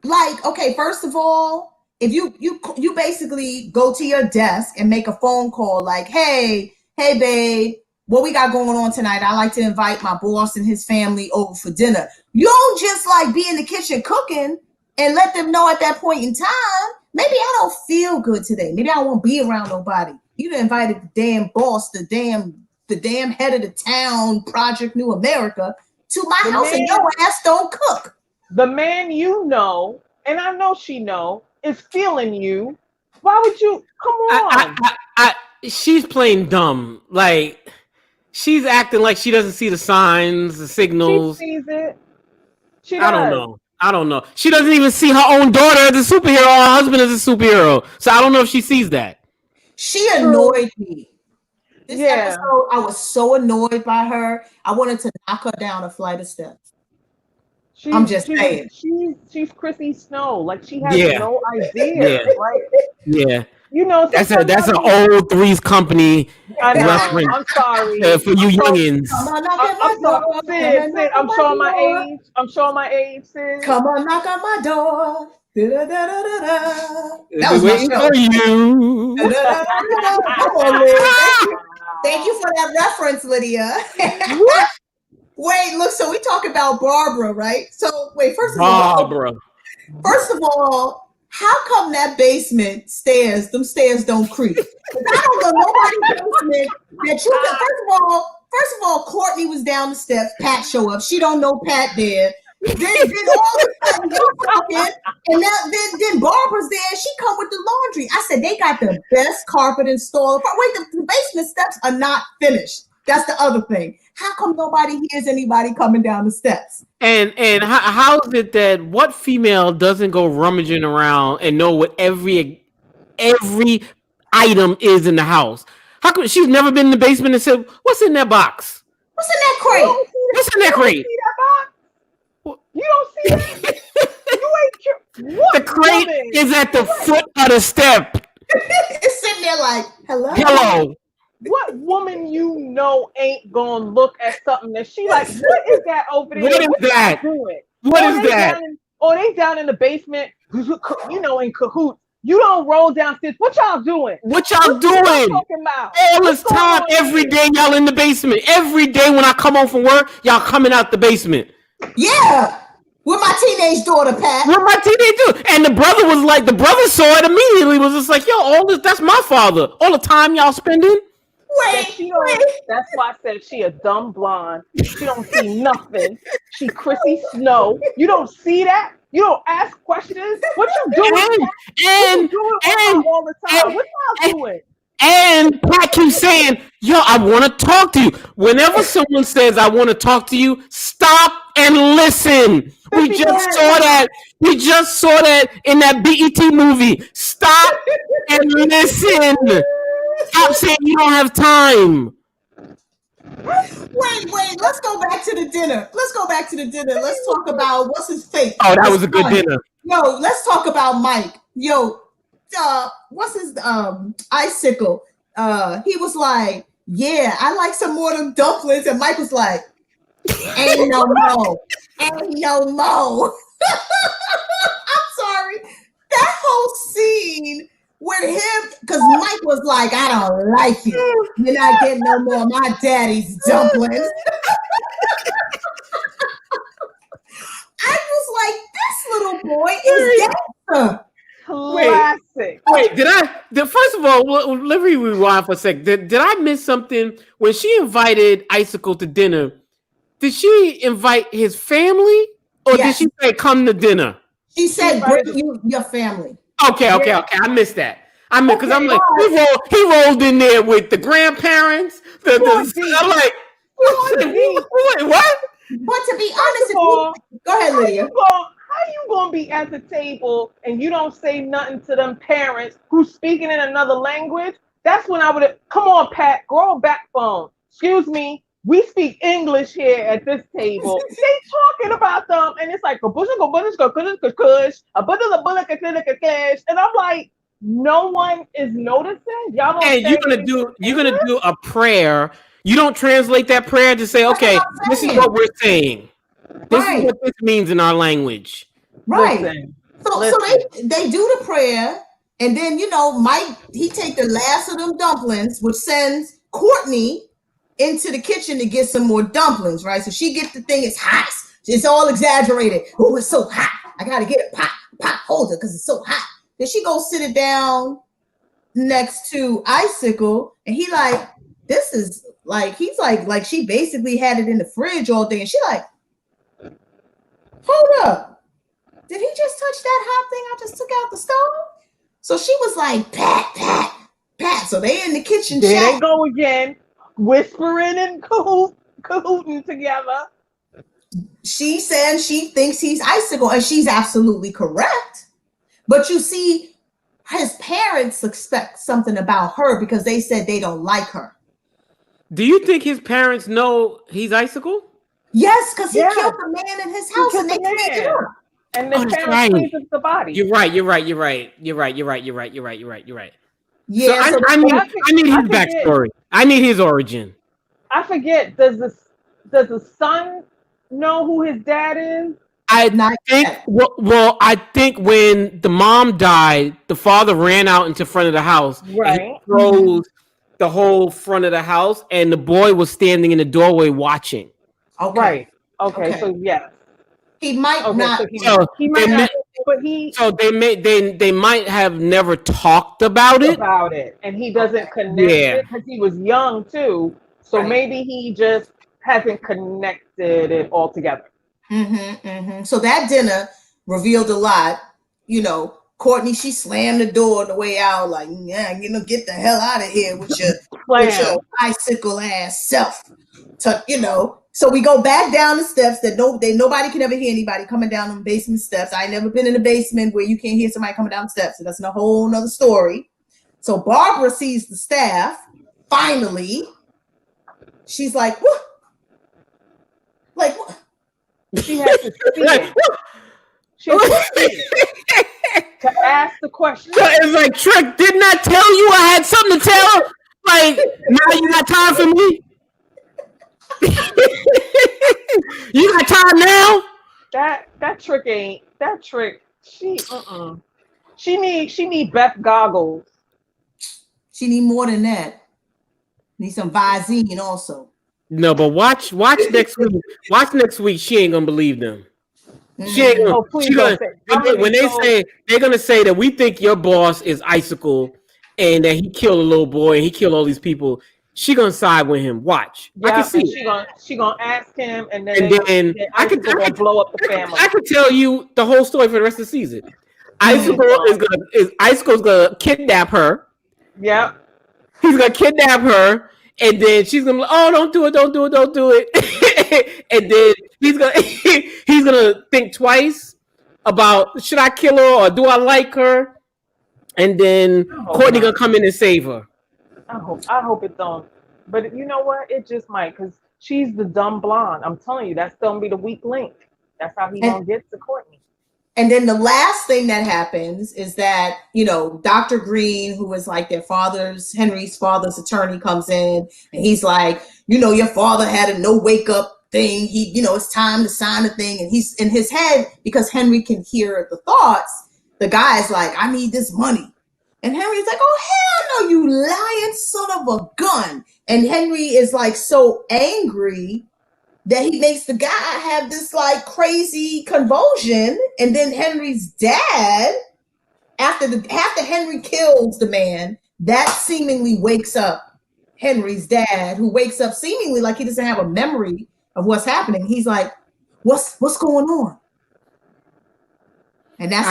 Speaker 1: like, okay, first of all, if you basically go to your desk and make a phone call like, hey babe, what we got going on tonight? I like to invite my boss and his family over for dinner. You don't just like be in the kitchen cooking and let them know at that point in time, maybe I don't feel good today. Maybe I won't be around nobody. You done invited the damn boss, the damn head of the town, Project New America, to my house and your ass don't cook.
Speaker 3: The man and I know she is feeling you. Why would you? Come on.
Speaker 2: She's playing dumb. Like, she's acting like she doesn't see the signs, the signals.
Speaker 3: She sees it. She does.
Speaker 2: I don't know. She doesn't even see her own daughter as a superhero. Her husband is a superhero. So I don't know if she sees that.
Speaker 1: She annoyed me. This episode, I was so annoyed by her. I wanted to knock her down a flight of steps. I'm just saying.
Speaker 3: She's Chrissy Snow. Like, she has no idea.
Speaker 2: Yeah. That's an old Three's Company reference.
Speaker 3: I'm sorry.
Speaker 2: For you youngins.
Speaker 3: I'm showing my age. I'm showing my age, sis.
Speaker 1: Come on, knock on my door.
Speaker 2: That was waiting for you.
Speaker 1: Come on, Lydia. Thank you for that reference, Lydia. Wait, look, so we talk about Barbara, right? So wait, first of all, how come that basement stairs, them stairs don't creak? I don't know nobody's basement that you can. First of all, Courtney was down the steps. Pat show up. She don't know Pat there. Then all of a sudden you're talking, and then Barbara's there. She come with the laundry. I said they got the best carpet installed. Wait, the basement steps are not finished. That's the other thing. How come nobody hears anybody coming down the steps?
Speaker 2: And how is it that what female doesn't go rummaging around and know what every item is in the house? How come she's never been in the basement and said, "What's in that box?
Speaker 1: What's in that crate?
Speaker 2: What's in that crate?"
Speaker 3: You don't see that? You ain't what?
Speaker 2: The crate is at the foot of the step.
Speaker 1: It's sitting there like,
Speaker 2: hello.
Speaker 3: What woman ain't gonna look at something that she like? What is that over there?
Speaker 2: What is that? What is that?
Speaker 3: They down in the basement, in cahoots. You don't roll downstairs. What y'all doing?
Speaker 2: What y'all doing? All this time, every day y'all in the basement. Every day when I come home from work, y'all coming out the basement.
Speaker 1: Yeah. With my teenage daughter, Pat.
Speaker 2: With my teenage daughter. And the brother saw it immediately, was just like, yo, all this, that's my father. All the time y'all spending.
Speaker 1: Wait.
Speaker 3: That's why I said she a dumb blonde. She don't see nothing. She Chrissy Snow. You don't see that? You don't ask questions? What you doing?
Speaker 1: All the time. What y'all doing?
Speaker 2: And Pat keeps saying, yo, I want to talk to you. Whenever someone says, I want to talk to you, stop and listen. We just saw that. We just saw that in that BET movie. Stop and listen. Stop saying you don't have time.
Speaker 1: Wait. Let's go back to the dinner. Let's talk about what's his face.
Speaker 2: Oh, that was a good dinner.
Speaker 1: Yo, let's talk about Mike. Yo, what's his icicle? He was like, yeah, I like some more of them dumplings, and Mike was like, ain't no more. I'm sorry. That whole scene with him, because Mike was like, I don't like you. You're not getting no more of my daddy's dumplings. I was like, this little boy is gangster.
Speaker 3: Classic.
Speaker 2: Wait, first of all, let me rewind for a sec. Did I miss something? When she invited Icicle to dinner, did she invite his family? Or did she say, come to dinner?
Speaker 1: She said, bring your family.
Speaker 2: Okay. I missed that. Because I'm like, he rolled in there with the grandparents. I'm like, what?
Speaker 1: But to be honest, go ahead, Lydia.
Speaker 3: How you gonna be at the table and you don't say nothing to them parents who's speaking in another language? That's when I would have. Come on, Pat, grow a backbone. Excuse me, we speak English here at this table. They talking about them, and it's like and I'm like, no one is noticing. Y'all don't.
Speaker 2: And you're gonna do a prayer. You don't translate that prayer to say, okay, this is what we're saying. This is what this means in our language.
Speaker 1: Right. So they do the prayer, and then Mike, he take the last of them dumplings, which sends Courtney into the kitchen to get some more dumplings, right? So she gets the thing, it's hot. It's all exaggerated. Oh, it's so hot. I gotta get a pot holder because it's so hot. Then she goes sit it down next to Icicle, and he like, this is like, he's like she basically had it in the fridge all day, and she like, hold up, did he just touch that hot thing I just took out the stove? So she was like, Pat. So they in the kitchen.
Speaker 3: There they go again, whispering and cahooting together.
Speaker 1: She said she thinks he's Icicle, and she's absolutely correct. But you see, his parents expect something about her because they said they don't like her.
Speaker 2: Do you think his parents know he's Icicle?
Speaker 1: Yes, because he killed the man in his house and they cleaned it up.
Speaker 3: And the parents cleaned up the body.
Speaker 2: You're right. Yeah, so I need his backstory. I need his origin.
Speaker 3: I forget. Does the son know who his dad is?
Speaker 2: I think when the mom died, the father ran out into front of the house.
Speaker 3: Right.
Speaker 2: And froze the whole front of the house, and the boy was standing in the doorway watching.
Speaker 1: Okay.
Speaker 3: Right. Okay. So yes.
Speaker 1: He might not.
Speaker 3: So
Speaker 2: they might have never talked about it.
Speaker 3: And he doesn't connect it because he was young too. So maybe he just hasn't connected it all together.
Speaker 1: So that dinner revealed a lot. Courtney, she slammed the door on the way out, like, get the hell out of here with your Icicle ass self. So we go back down the steps that nobody can ever hear anybody coming down them basement steps. I ain't never been in a basement where you can't hear somebody coming down the steps. So that's a whole nother story. So Barbara sees the staff. Finally, she's like, what? Like, what?
Speaker 3: She has to speak. She has to speak to ask the question.
Speaker 2: It's like, Trick, didn't I tell you I had something to tell? Like, now you got time for me? You got time now?
Speaker 3: That Trick. She need Beth goggles.
Speaker 1: She need more than that. Need some Visine also.
Speaker 2: No, but watch next week. Watch next week. She ain't gonna believe them. She ain't gonna. When they say, they're gonna say that we think your boss is Icicle and that he killed a little boy and he killed all these people. She gonna side with him. Watch.
Speaker 3: Yeah,
Speaker 2: I can see.
Speaker 3: She gonna ask him, and then I could blow up the family.
Speaker 2: I could tell you the whole story for the rest of the season. Icicle's gonna kidnap her.
Speaker 3: Yep.
Speaker 2: He's gonna kidnap her, and then she's gonna be like, oh, don't do it, don't do it, don't do it. And then he's gonna think twice about should I kill her or do I like her? And then Courtney gonna come in and save her.
Speaker 3: I hope it don't. But you know what? It just might, because she's the dumb blonde. I'm telling you, that's gonna be the weak link. That's how he gonna get to Courtney.
Speaker 1: And then the last thing that happens is that, Dr. Green, who is like Henry's father's attorney, comes in and he's like, your father had a no wake up thing. He, it's time to sign the thing. And he's in his head, because Henry can hear the thoughts. The guy's like, I need this money. And Henry's like, oh, hell no, you lying son of a gun. And Henry is like so angry that he makes the guy have this like crazy convulsion. And then Henry's dad, after Henry kills the man, that seemingly wakes up Henry's dad, who wakes up seemingly like he doesn't have a memory of what's happening. He's like, what's going on? And that's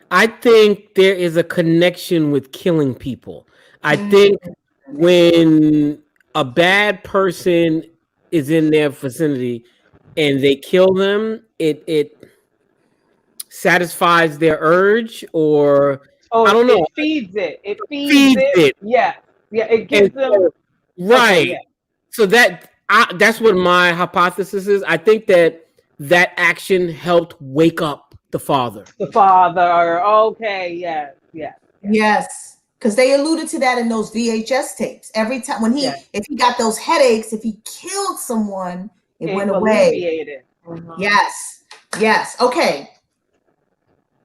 Speaker 2: I think there is a connection with killing people. I think when a bad person is in their vicinity and they kill them, it satisfies their urge, or I don't know.
Speaker 3: It feeds it. It feeds it. Yeah. It gives them
Speaker 2: right. Okay, yeah. So that's what my hypothesis is. I think that action helped wake up the father.
Speaker 3: Okay.
Speaker 1: Yes. Because they alluded to that in those VHS tapes. Every time if he got those headaches, if he killed someone, it went away. Mm-hmm. Yes. Okay.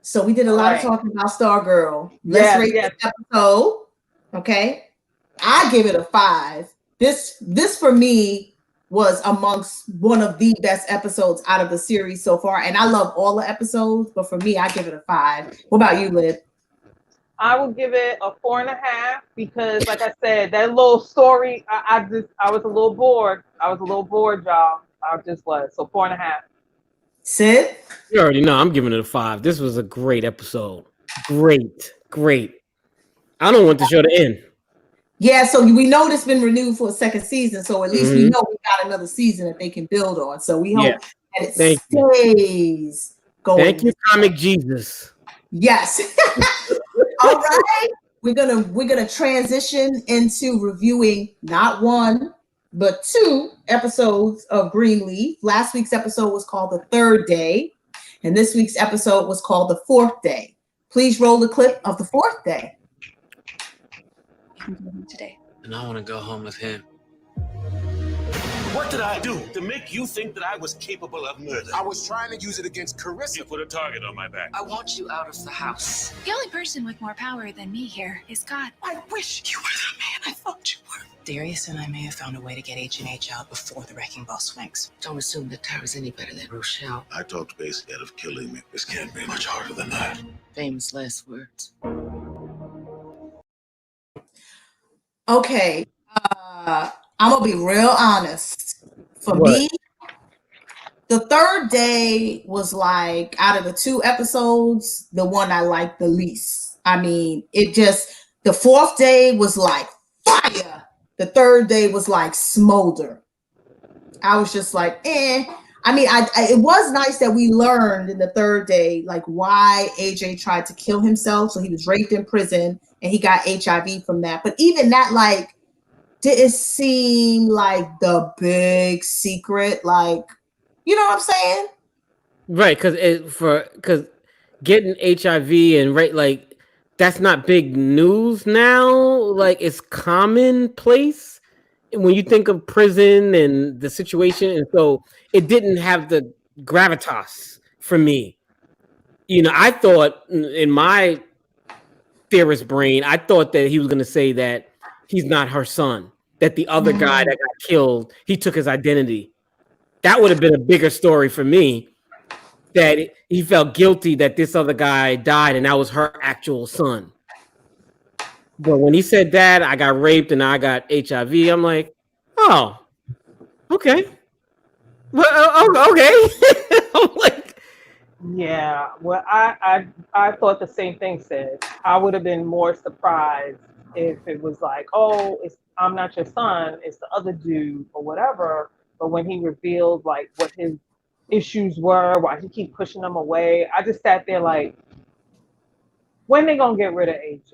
Speaker 1: So we did a lot of talking about Stargirl. Let's rate this episode. Okay. I give it a 5. This for me was amongst one of the best episodes out of the series so far. And I love all the episodes, but for me, I give it a 5. What about you, Liv?
Speaker 3: I would give it a 4.5 because, like I said, that little story, I was a little bored. Y'all. I just was. So 4.5.
Speaker 1: Sid?
Speaker 2: You already know I'm giving it a 5. This was a great episode. Great. I don't want the show to end.
Speaker 1: Yeah, so we know it's been renewed for a second season, so at least we know we got another season that they can build on. So we hope that it stays going.
Speaker 2: Thank you, Comic Jesus.
Speaker 1: Yes. All right. We're gonna transition into reviewing not 1, but 2 episodes of Greenleaf. Last week's episode was called The Third Day, and this week's episode was called The Fourth Day. Please roll the clip of The Fourth Day.
Speaker 5: Today.
Speaker 6: And I want to go home with him.
Speaker 7: What did I do to make you think that I was capable of murder? I was trying to use it against Carissa. You put a target on my back.
Speaker 5: I want you out of the house.
Speaker 8: The only person with more power than me here is God.
Speaker 5: I wish you were the man I thought you were. Darius and I may have found a way to get H&H out before the wrecking ball swings.
Speaker 6: Don't assume that Tara's any better than Rochelle.
Speaker 7: I talked base out of killing me. This can't be much harder than that.
Speaker 6: Famous last words.
Speaker 1: Okay. I'm gonna be real honest. For me, The Third Day was like, out of the 2 episodes, the one I liked the least. I mean, the Fourth Day was like fire. The Third Day was like smolder. I was just like, eh. I mean, it was nice that we learned in The Third Day, like, why AJ tried to kill himself. So he was raped in prison and he got HIV from that. But even that, like, didn't seem like the big secret, like, you know what I'm saying?
Speaker 2: Right, because getting HIV and like that's not big news now. Like, it's commonplace when you think of prison and the situation, and so it didn't have the gravitas for me. I thought in my theorist brain, I thought that he was going to say that he's not her son, that the other guy that got killed, he took his identity. That would have been a bigger story for me, that he felt guilty that this other guy died and that was her actual son. But when he said that, I got raped and I got HIV, I'm like, oh, okay. Well, okay. I'm like,
Speaker 3: yeah, well, I thought the same thing, Sid. I would have been more surprised if it was like, oh, I'm not your son, it's the other dude or whatever. But when he revealed like what his issues were, why he keep pushing them away, I just sat there like, when they gonna get rid of AJ?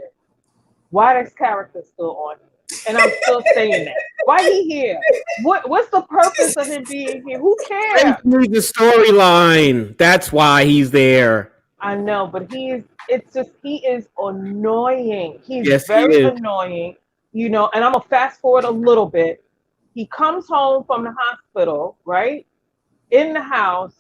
Speaker 3: Why this character still on here? And I'm still saying that. Why he here? What's the purpose of him being here? Who cares?
Speaker 2: Needs the storyline. That's why he's there.
Speaker 3: I know, but it's just he is annoying. He's
Speaker 2: Yes,
Speaker 3: very
Speaker 2: he is.
Speaker 3: annoying, you know, and I'm gonna fast forward a little bit. He comes home from the hospital, right? In the house,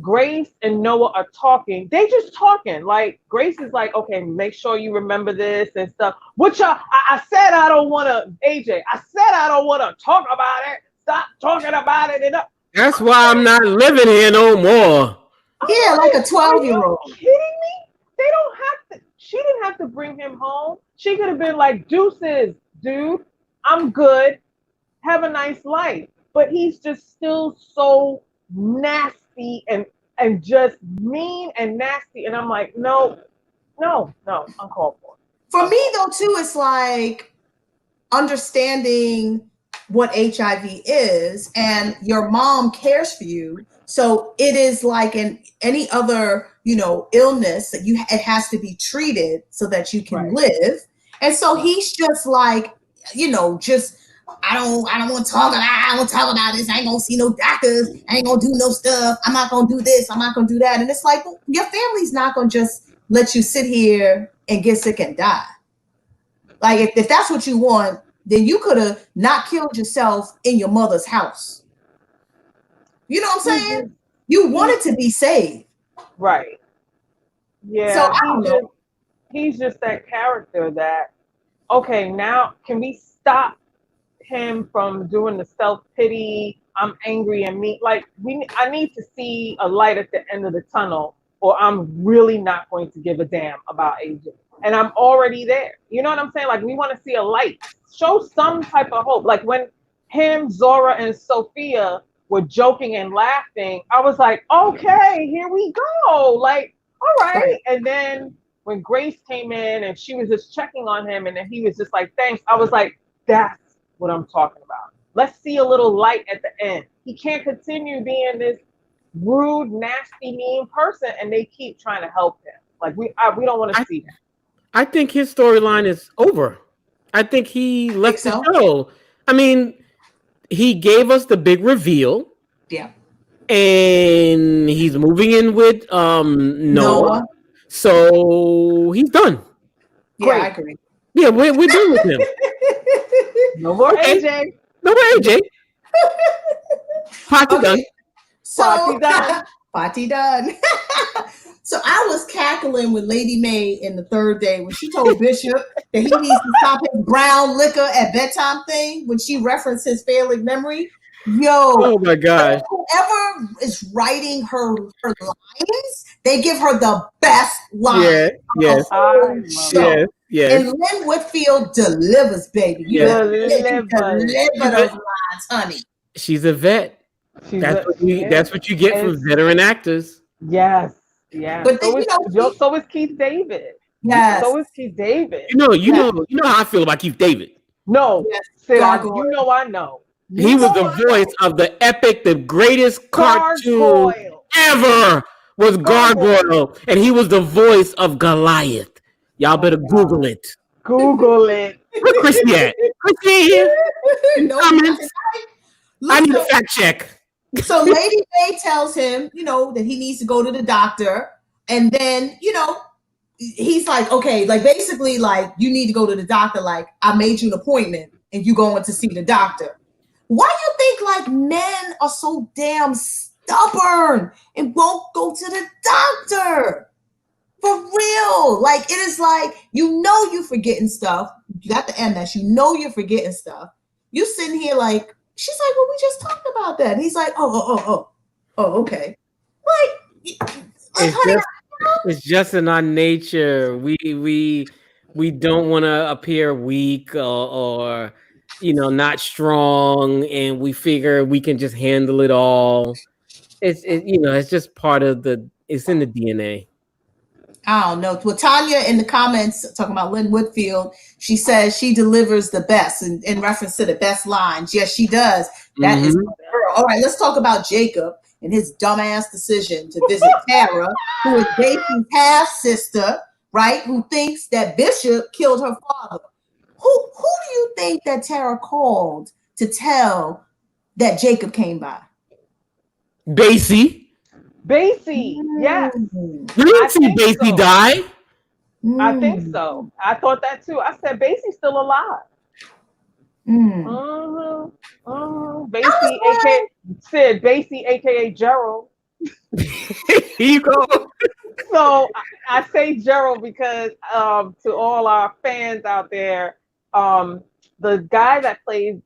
Speaker 3: Grace and Noah are talking. They just talking. Like Grace is like, okay, make sure you remember this and stuff. Which I said I don't want to, AJ. I said I don't want to talk about it. Stop talking about it.
Speaker 2: That's why I'm not living here no more.
Speaker 1: Yeah, like a 12-year-old.
Speaker 3: Are you kidding me? They don't have to. She didn't have to bring him home. She could have been like, deuces, dude. I'm good. Have a nice life. But he's just still so nasty and just mean and nasty. And I'm like, no, uncalled for.
Speaker 1: For me, though, too, it's like understanding what HIV is, and your mom cares for you. So it is like in any other, illness that it has to be treated so that you can live. And so he's just like, just I don't want to talk about this. I ain't gonna see no doctors. I ain't gonna do no stuff. I'm not gonna do this. I'm not gonna do that. And it's like, well, your family's not gonna just let you sit here and get sick and die. Like if that's what you want, then you could have not killed yourself in your mother's house. You know what I'm saying? Mm-hmm. You wanted to be saved.
Speaker 3: Right. Yeah. So I don't know. He's just that character that, okay, now can we stop him from doing the self-pity, I'm angry and mean? Like I need to see a light at the end of the tunnel, or I'm really not going to give a damn about AJ. And I'm already there. You know what I'm saying? Like we want to see a light. Show some type of hope. Like when him, Zora, and Sophia were joking and laughing, I was like, okay, here we go. Like, all right. And then when Grace came in and she was just checking on him and then he was just like, thanks. I was like, that's what I'm talking about. Let's see a little light at the end. He can't continue being this rude, nasty, mean person, and they keep trying to help him. Like we don't want to see that.
Speaker 2: I think his storyline is over. I think he left the show. I mean, he gave us the big reveal.
Speaker 1: Yeah.
Speaker 2: And he's moving in with Noah. So he's done.
Speaker 1: Yeah, great. I agree.
Speaker 2: Yeah, we're done with him.
Speaker 3: No more AJ.
Speaker 2: No more AJ. Party done.
Speaker 1: So, party done. So I was cackling with Lady May in the third day when she told Bishop that he needs to stop his brown liquor at bedtime thing when she referenced his failing memory. Yo,
Speaker 2: oh my gosh.
Speaker 1: Whoever is writing her lines, they give her the best line.
Speaker 2: Yes.
Speaker 1: And Lynn Whitfield delivers, baby. You deliver those lines, honey.
Speaker 2: She's a vet. That's what you get from veteran actors.
Speaker 3: Yes. Yeah. But then, so is Keith David.
Speaker 1: Yes.
Speaker 3: So is Keith David.
Speaker 2: You know how I feel about Keith David.
Speaker 3: No. I know.
Speaker 2: He was the voice of the epic, the greatest cartoon ever was Gargoyle. And he was the voice of Goliath. Y'all better Google it.
Speaker 3: Google it.
Speaker 2: Where Chrissy at? Chrissy here? Comments? I need a fact check.
Speaker 1: So Lady May tells him, that he needs to go to the doctor. And then, he's like, okay, like basically like you need to go to the doctor. Like I made you an appointment and you going to see the doctor. Why do you think like men are so damn stubborn and won't go to the doctor? For real. Like it is like, you're forgetting stuff. You got the MS, you're forgetting stuff. You sitting here like, she's like, well, we just talked about that. And he's like, oh, okay.
Speaker 2: It's just in our nature. We don't want to appear weak or not strong, and we figure we can just handle it all. It's just part of it's in the DNA.
Speaker 1: I don't know. Well, Tanya in the comments talking about Lynn Whitfield, she says she delivers the best in reference to the best lines. Yes, she does. That is my girl. All right, let's talk about Jacob and his dumbass decision to visit Tara, who is Baby's half sister, right? Who thinks that Bishop killed her father. Who do you think that Tara called to tell that Jacob came by?
Speaker 2: Basie.
Speaker 3: Yes.
Speaker 2: You didn't see Basie die.
Speaker 3: I think so. I thought that too. I said Basie's still alive. Basie, aka said Basie, aka Gerald.
Speaker 2: Here you go.
Speaker 3: So I say Gerald because to all our fans out there, the guy that played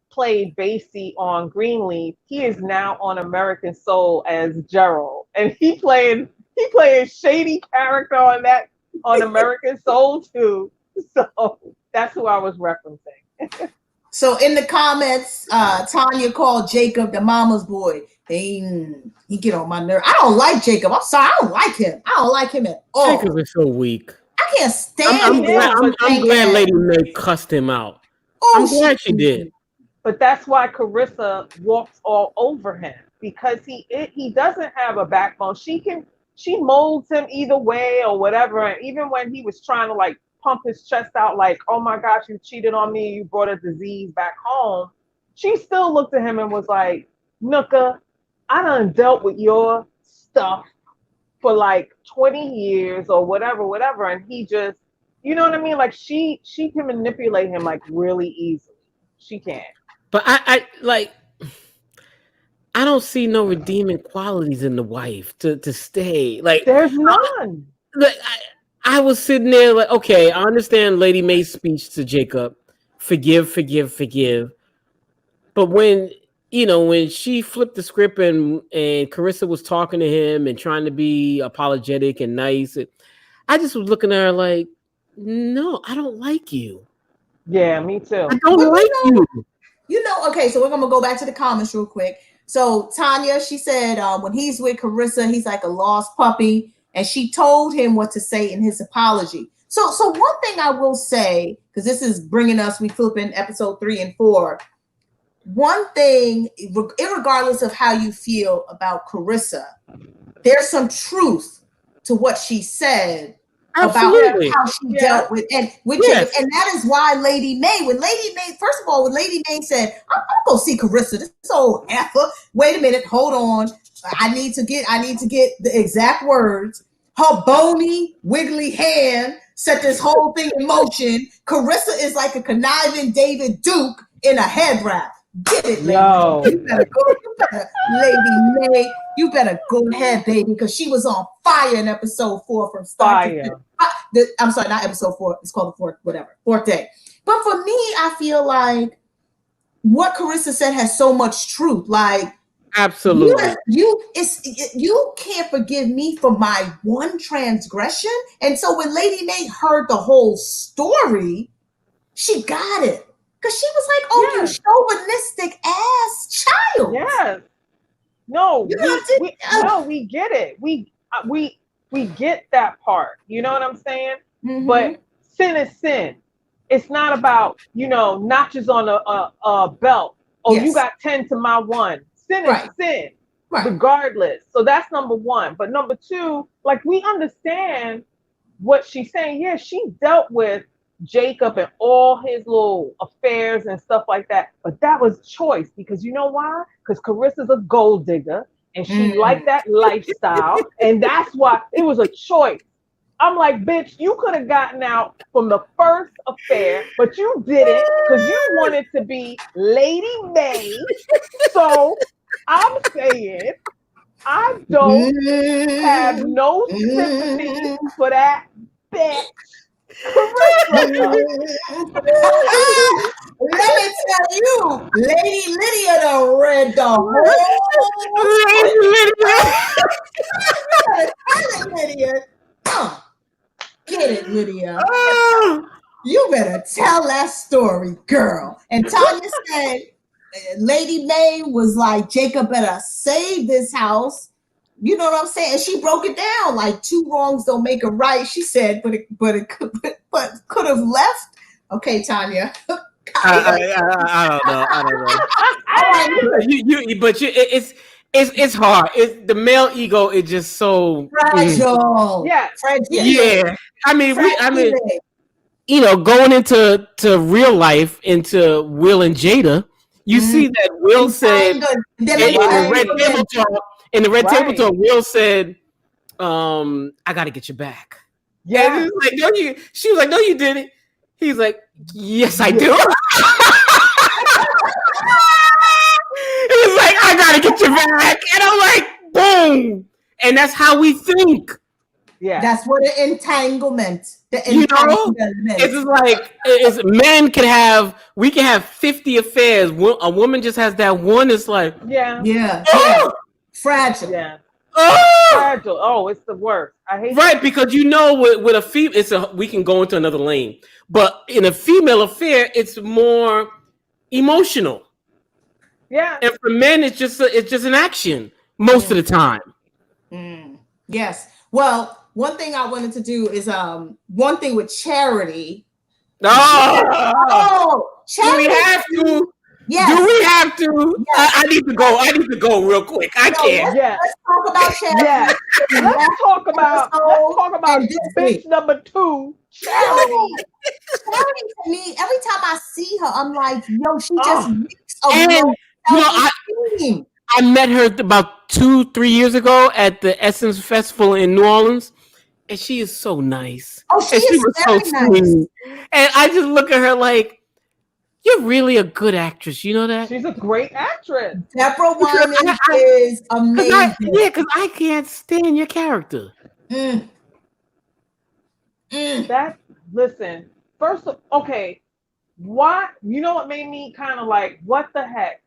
Speaker 3: Basie on Greenleaf, he is now on American Soul as Gerald, and he played a shady character on American Soul too. So that's who I was referencing.
Speaker 1: So in the comments, Tanya called Jacob the mama's boy. He get on my nerve. I don't like Jacob. I'm sorry. I don't like him. I don't like him at all.
Speaker 2: Jacob is so weak.
Speaker 1: I can't stand him.
Speaker 2: I'm glad Lady May cussed him out. I'm glad she did.
Speaker 3: But that's why Carissa walks all over him, because he doesn't have a backbone. She molds him either way or whatever. And even when he was trying to like pump his chest out like, oh my gosh, you cheated on me, you brought a disease back home, she still looked at him and was like, Nooka, I done dealt with your stuff for like 20 years or whatever. And he just, you know what I mean? Like she can manipulate him like really easily. She can.
Speaker 2: But I don't see no redeeming qualities in the wife to stay. Like
Speaker 3: there's none.
Speaker 2: I was sitting there like, okay, I understand Lady May's speech to Jacob, forgive. But when she flipped the script and Carissa was talking to him and trying to be apologetic and nice, I just was looking at her like, no, I don't like you.
Speaker 3: Yeah, me too.
Speaker 2: I don't like you.
Speaker 1: Okay, so we're going to go back to the comments real quick. So Tanya, she said when he's with Carissa, he's like a lost puppy. And she told him what to say in his apology. So one thing I will say, because this is bringing us, we flip in episode 3 and 4. One thing, regardless of how you feel about Carissa, there's some truth to what she said.
Speaker 2: Absolutely.
Speaker 1: About how she dealt with Jacob. And that is why Lady May, first of all, when Lady May said, I'm gonna see Carissa, this old effer. Wait a minute, hold on. I need to get the exact words. Her bony, wiggly hand set this whole thing in motion. Carissa is like a conniving David Duke in a head wrap. Get it, lady.
Speaker 3: No.
Speaker 1: Lady May, you better go ahead, baby, because she was on fire in episode 4 from start to finish. I'm sorry, not episode 4. It's called the fourth day. But for me, I feel like what Carissa said has so much truth. Like,
Speaker 2: absolutely,
Speaker 1: you can't forgive me for my one transgression. And so when Lady May heard the whole story, she got it. Because she was like, oh, you chauvinistic ass child.
Speaker 3: Yes. No, we get it. We get that part. You know what I'm saying? Mm-hmm. But sin is sin. It's not about, notches on a belt. Oh, you got 10 to my 1. Sin is sin, regardless. So that's number 1. But number 2, like, we understand what she's saying. Yeah, she dealt with Jacob and all his little affairs and stuff like that. But that was choice, because you know why? Because Carissa's a gold digger and she liked that lifestyle. And that's why it was a choice. I'm like, bitch, you could have gotten out from the first affair, but you didn't, because you wanted to be Lady May. So I'm saying I don't have no sympathy for that bitch.
Speaker 1: Let me tell you, Lady Lydia done read the whole. Lady Lydia. Get it, Lydia. You better tell that story, girl. And Tanya said Lady May was like, Jacob better save this house You know what I'm saying? And she broke it down like 2 wrongs don't make a right. She said, but could have left. Okay, Tanya.
Speaker 2: I don't know. It's hard. The male ego is just so
Speaker 1: fragile.
Speaker 3: Yeah,
Speaker 1: fragile.
Speaker 2: Yeah. I mean, going into real life, into Will and Jada, you see that Will said in the red table talk, Will said, I gotta get you back.
Speaker 3: Yeah.
Speaker 2: And like, no, you. She was like, no, you didn't. He's like, yes, I do. He's like, I gotta get you back. And I'm like, boom. And that's how we think.
Speaker 3: Yeah.
Speaker 1: That's what an entanglement.
Speaker 2: It's just like we can have 50 affairs. A woman just has that one. It's like,
Speaker 1: yeah. Fragile.
Speaker 3: Yeah. Fragile. Oh, it's the worst. I hate
Speaker 2: that. Because with a female, we can go into another lane. But in a female affair, it's more emotional.
Speaker 3: Yeah.
Speaker 2: And for men, it's just an action most of the time.
Speaker 1: Yes. Well, one thing I wanted to do is one thing with Charity.
Speaker 2: Charity. Do we have to?
Speaker 1: Yes.
Speaker 2: Do we have to? Yes. I need to go. I need to go real quick. I can't.
Speaker 1: Let's talk about Charity.
Speaker 3: Yeah. Let's talk about bitch number 2, Charity.
Speaker 1: Charity to me, every time I see her, I'm like, yo, she just reeks of
Speaker 2: I met her about 2-3 years ago at the Essence Festival in New Orleans, and she is so nice.
Speaker 1: Oh, she was very nice.
Speaker 2: Sweet. And I just look at her like, you're really a good actress. You know that?
Speaker 3: She's a great actress.
Speaker 1: Deborah Wyman is amazing.
Speaker 2: Because I can't stand your character.
Speaker 3: Listen, okay, why? You know what made me kind of like, what the heck?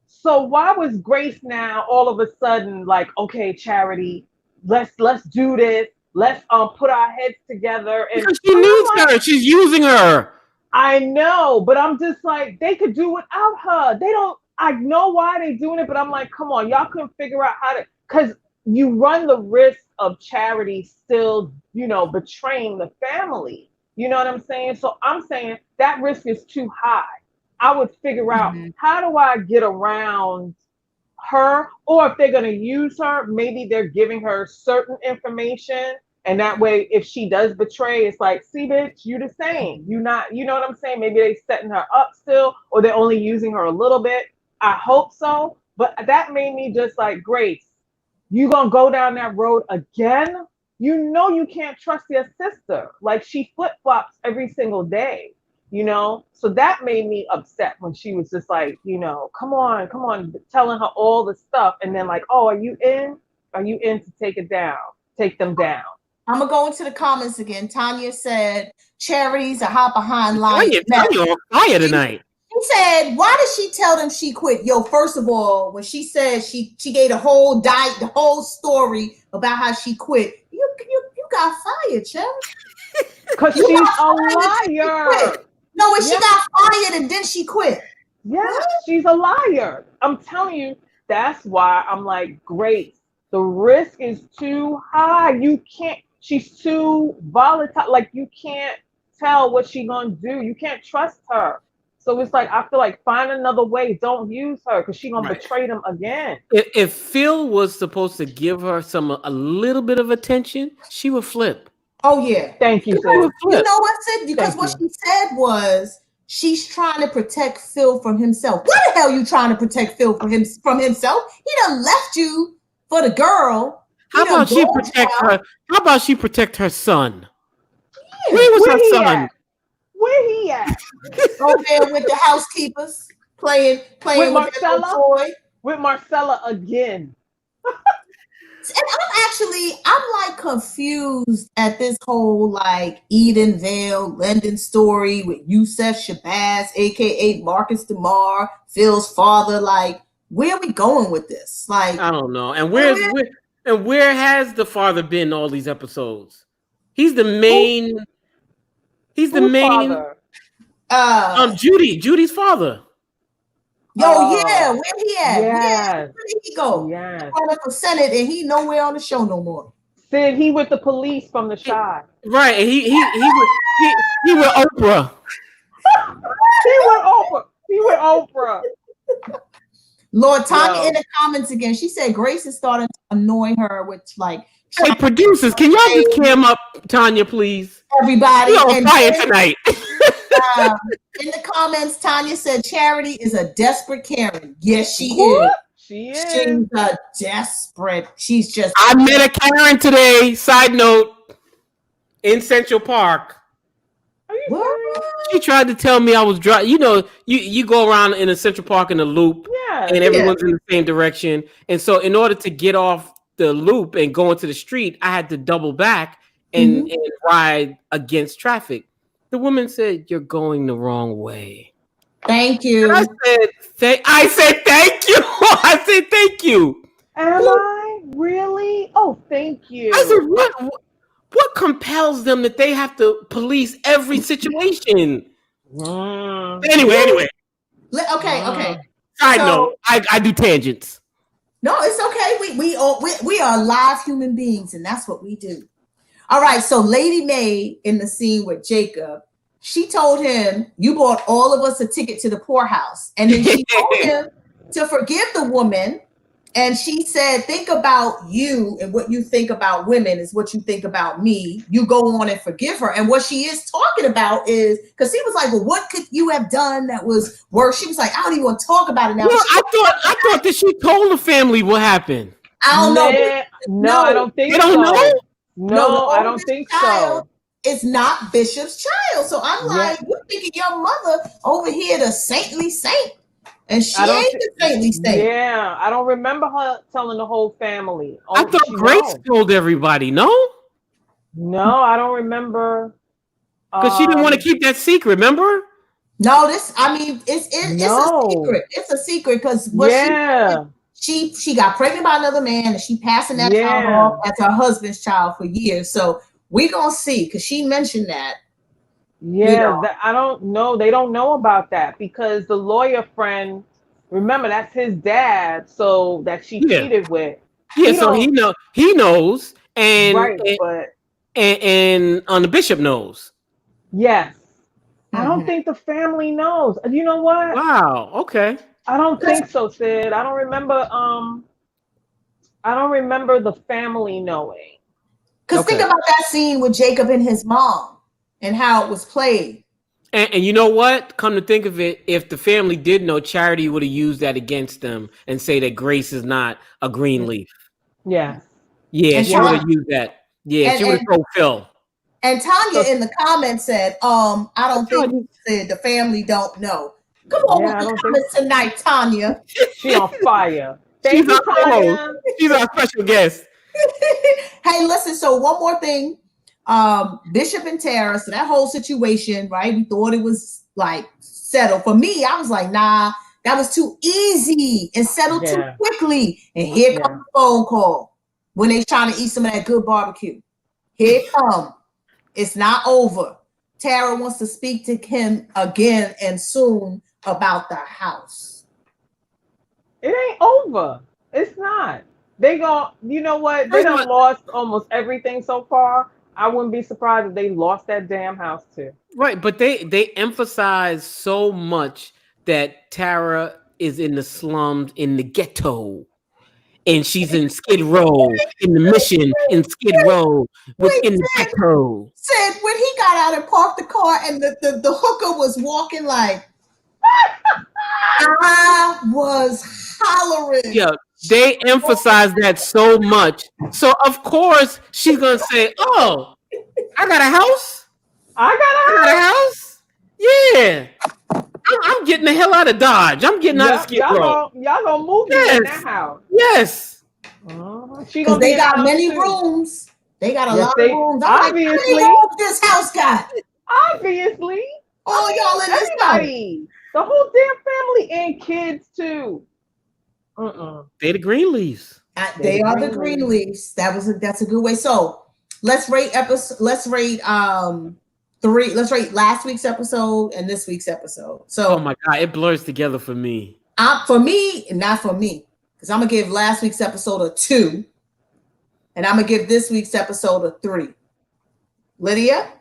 Speaker 3: So why was Grace now all of a sudden like, okay, Charity, let's do this. Let's put our heads together. And
Speaker 2: because she needs her. She's using her.
Speaker 3: I know, but I'm just like, they could do without her. They don't. I know why they're doing it, but I'm like, come on, y'all couldn't figure out how to. Because you run the risk of Charity still, betraying the family. You know what I'm saying? So I'm saying that risk is too high. I would figure out how do I get around her, or if they're going to use her, maybe they're giving her certain information. And that way, if she does betray, it's like, see, bitch, you the same. You know what I'm saying? Maybe they setting her up still, or they're only using her a little bit. I hope so. But that made me just like, Grace, you going to go down that road again? You know you can't trust your sister. Like, she flip-flops every single day, So that made me upset when she was just like, come on, telling her all the stuff. And then like, oh, are you in? Are you in to take them down?
Speaker 1: I'm going to go into the comments again. Tanya said, Charity's a hop behind line.
Speaker 2: Tanya on fire tonight.
Speaker 1: She said, why did she tell them she quit? Yo, first of all, when she said she gave the whole story about how she quit, you got fired, Charity.
Speaker 3: Because she's a liar.
Speaker 1: No, when she got fired and then she quit.
Speaker 3: Yeah, she's a liar. I'm telling you, that's why I'm like, Grace, the risk is too high. You can't. She's too volatile. Like, you can't tell what she's going to do. You can't trust her. So it's like, I feel like find another way. Don't use her because she's going to betray them again.
Speaker 2: If Phil was supposed to give her a little bit of attention, she would flip.
Speaker 1: Oh, yeah.
Speaker 3: Thank you, Sid.
Speaker 1: You know what, Sid? Because what she said was she's trying to protect Phil from himself. What the hell are you trying to protect Phil from himself? He done left you for the girl.
Speaker 2: How about she protect her? How about she protect her son?
Speaker 1: Yeah.
Speaker 2: Where was her son?
Speaker 3: Where he at?
Speaker 1: Over there with the housekeepers, playing
Speaker 3: with Marcella. With Marcella again.
Speaker 1: And I'm like confused at this whole like Edenvale, London story with Yusef Shabazz, aka Marcus DeMar, Phil's father. Like, where are we going with this? Like,
Speaker 2: I don't know. And where has the father been all these episodes? He's the main. He's the main.
Speaker 3: Father?
Speaker 2: Judy's father.
Speaker 1: Yeah, where he at?
Speaker 3: Yes.
Speaker 1: Where did he go?
Speaker 3: Yes.
Speaker 1: Running for Senate and he nowhere on the show no more.
Speaker 3: Sid, he with the police from The Chi.
Speaker 2: Right, and he with Oprah.
Speaker 3: He with Oprah.
Speaker 1: Lord, Tanya in the comments again. She said Grace is starting to annoy her with like.
Speaker 2: Hey, producers, can y'all just cam up Tanya, please?
Speaker 1: Everybody.
Speaker 2: We're on fire tonight.
Speaker 1: In the comments, Tanya said Charity is a desperate Karen. Yes, she is.
Speaker 3: She is.
Speaker 1: She's a desperate. She's just.
Speaker 2: I met a Karen today. Side note, in Central Park.
Speaker 3: Are you serious?
Speaker 2: She tried to tell me I was driving. You know, you go around in a Central Park in a loop, and everyone's in the same direction. And so, in order to get off the loop and go into the street, I had to double back and ride against traffic. The woman said, "You're going the wrong way."
Speaker 1: Thank you.
Speaker 2: And I said, "Thank you." I said, "Thank you."
Speaker 3: Am I really? Oh, thank you.
Speaker 2: I said, What compels them that they have to police every situation? Anyway.
Speaker 1: Okay.
Speaker 2: Side note, I do tangents.
Speaker 1: No, it's okay. We are live human beings, and that's what we do. All right. So Lady Mae in the scene with Jacob, she told him, "You bought all of us a ticket to the poorhouse," and then she told him to forgive the woman. And she said, think about you and what you think about women is what you think about me. You go on and forgive her. And what she is talking about is, because he was like, well, what could you have done that was worse? She was like, I don't even want to talk about it now.
Speaker 2: Well, I thought that she told the family what happened.
Speaker 1: I don't know.
Speaker 3: No, I don't think
Speaker 2: so. They don't know?
Speaker 3: No, I don't think so.
Speaker 1: It's not Bishop's child. So I'm like, you're thinking your mother over here, the saintly saint. And she ain't the saintly saint.
Speaker 3: Yeah, I don't remember her telling the whole family.
Speaker 2: I thought Grace told everybody, no?
Speaker 3: No, I don't remember.
Speaker 2: Because she didn't want to keep that secret, remember?
Speaker 1: No, it's a secret. It's a secret because she got pregnant by another man and she passing that child off as her husband's child for years. So we're going to see because she mentioned that.
Speaker 3: Yeah, I don't know. They don't know about that because the lawyer friend, remember, that's his dad. So that she cheated with.
Speaker 2: Yeah, so he knows, and
Speaker 3: but
Speaker 2: the bishop knows.
Speaker 3: Yes, I don't think the family knows. You know what?
Speaker 2: Wow. Okay.
Speaker 3: I don't think so, Sid. I don't remember. I don't remember the family knowing.
Speaker 1: Because think about that scene with Jacob and his mom. And how it was played.
Speaker 2: And you know what? Come to think of it, if the family did know, Charity would have used that against them and say that Grace is not a Greenleaf.
Speaker 3: Yeah.
Speaker 2: Yeah, she would have used that. Yeah, she would have told Phil.
Speaker 1: And Tanya in the comments said, I don't think the family don't know. Come on with the comments tonight, Tanya.
Speaker 3: She on fire. Thank you, Tanya.
Speaker 2: She's our special guest.
Speaker 1: Hey, listen, so one more thing. Bishop and Tara, so that whole situation, right? We thought it was like settled. For me, I was like, nah, that was too easy and settled too quickly. And here comes the phone call when they trying to eat some of that good barbecue. Here it come. It's not over. Tara wants to speak to him again and soon about the house.
Speaker 3: It ain't over. It's not. They you know what? They done lost almost everything so far. I wouldn't be surprised if they lost that damn house too.
Speaker 2: Right, but they emphasize so much that Tara is in the slums, in the ghetto, and she's in Skid Row, in the Mission, in Skid Row, in the ghetto.
Speaker 1: Said when he got out and parked the car, and the hooker was walking like, I was hollering.
Speaker 2: Yeah. They emphasize that so much. So, of course, she's going to say, oh, I got a house?
Speaker 3: I got a
Speaker 2: house? Yeah. I'm getting the hell out of Dodge. I'm getting out of Skid Row.
Speaker 3: Y'all gonna move in that house.
Speaker 2: Yes.
Speaker 1: Because they got many rooms. They got a lot of rooms.
Speaker 3: Obviously.
Speaker 1: Like, how many rooms this house got?
Speaker 3: Obviously.
Speaker 1: All y'all in this house.
Speaker 3: The whole damn family and kids, too.
Speaker 2: They the Greenleafs.
Speaker 1: They are the Greenleafs. That's a good way. So let's rate last week's episode and this week's episode. So
Speaker 2: oh my god, it blurs together for me.
Speaker 1: For me, not for me, because I'm gonna give last week's episode a 2, and I'm gonna give this week's episode a 3. Lydia?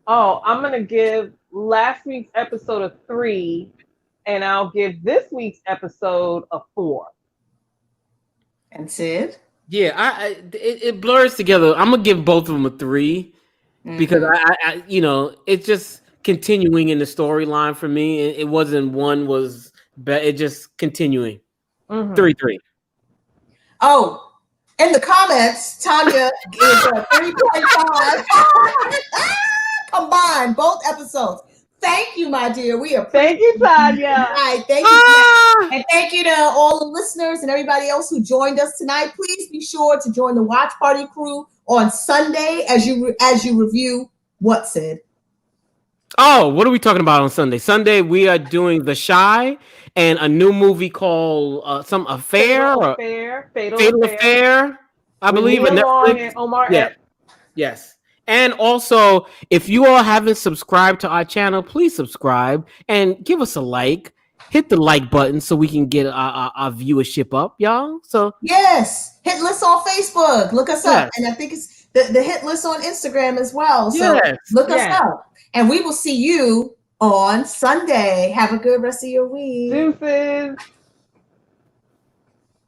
Speaker 3: Oh, I'm gonna give last week's episode a 3, and I'll give this week's episode a 4.
Speaker 1: And Sid?
Speaker 2: Yeah, it blurs together. I'm gonna give both of them a 3 because I it's just continuing in the storyline for me. It wasn't one was bad. It just continuing. 3-3.
Speaker 1: Oh, in the comments, Tanya gives a 3.5. Combined, both episodes. Thank you, my dear. We appreciate
Speaker 3: Thank you, Tanya.
Speaker 1: Right, thank you. And thank you to all the listeners and everybody else who joined us tonight. Please be sure to join the Watch Party crew on Sunday as you review what, Sid?
Speaker 2: Oh, what are we talking about on Sunday? Sunday we are doing The Shy and a new movie called some Affair. Fatal Affair, I believe.
Speaker 3: Neil Long and Omar Epps.
Speaker 2: Yes. And also, if you all haven't subscribed to our channel, please subscribe and give us a like. Hit the like button so we can get our viewership up, y'all. So
Speaker 1: yes, hit list on Facebook. Look us up, and I think it's the hit list on Instagram as well. So look us up, and we will see you on Sunday. Have a good rest of your week.
Speaker 3: Deuces.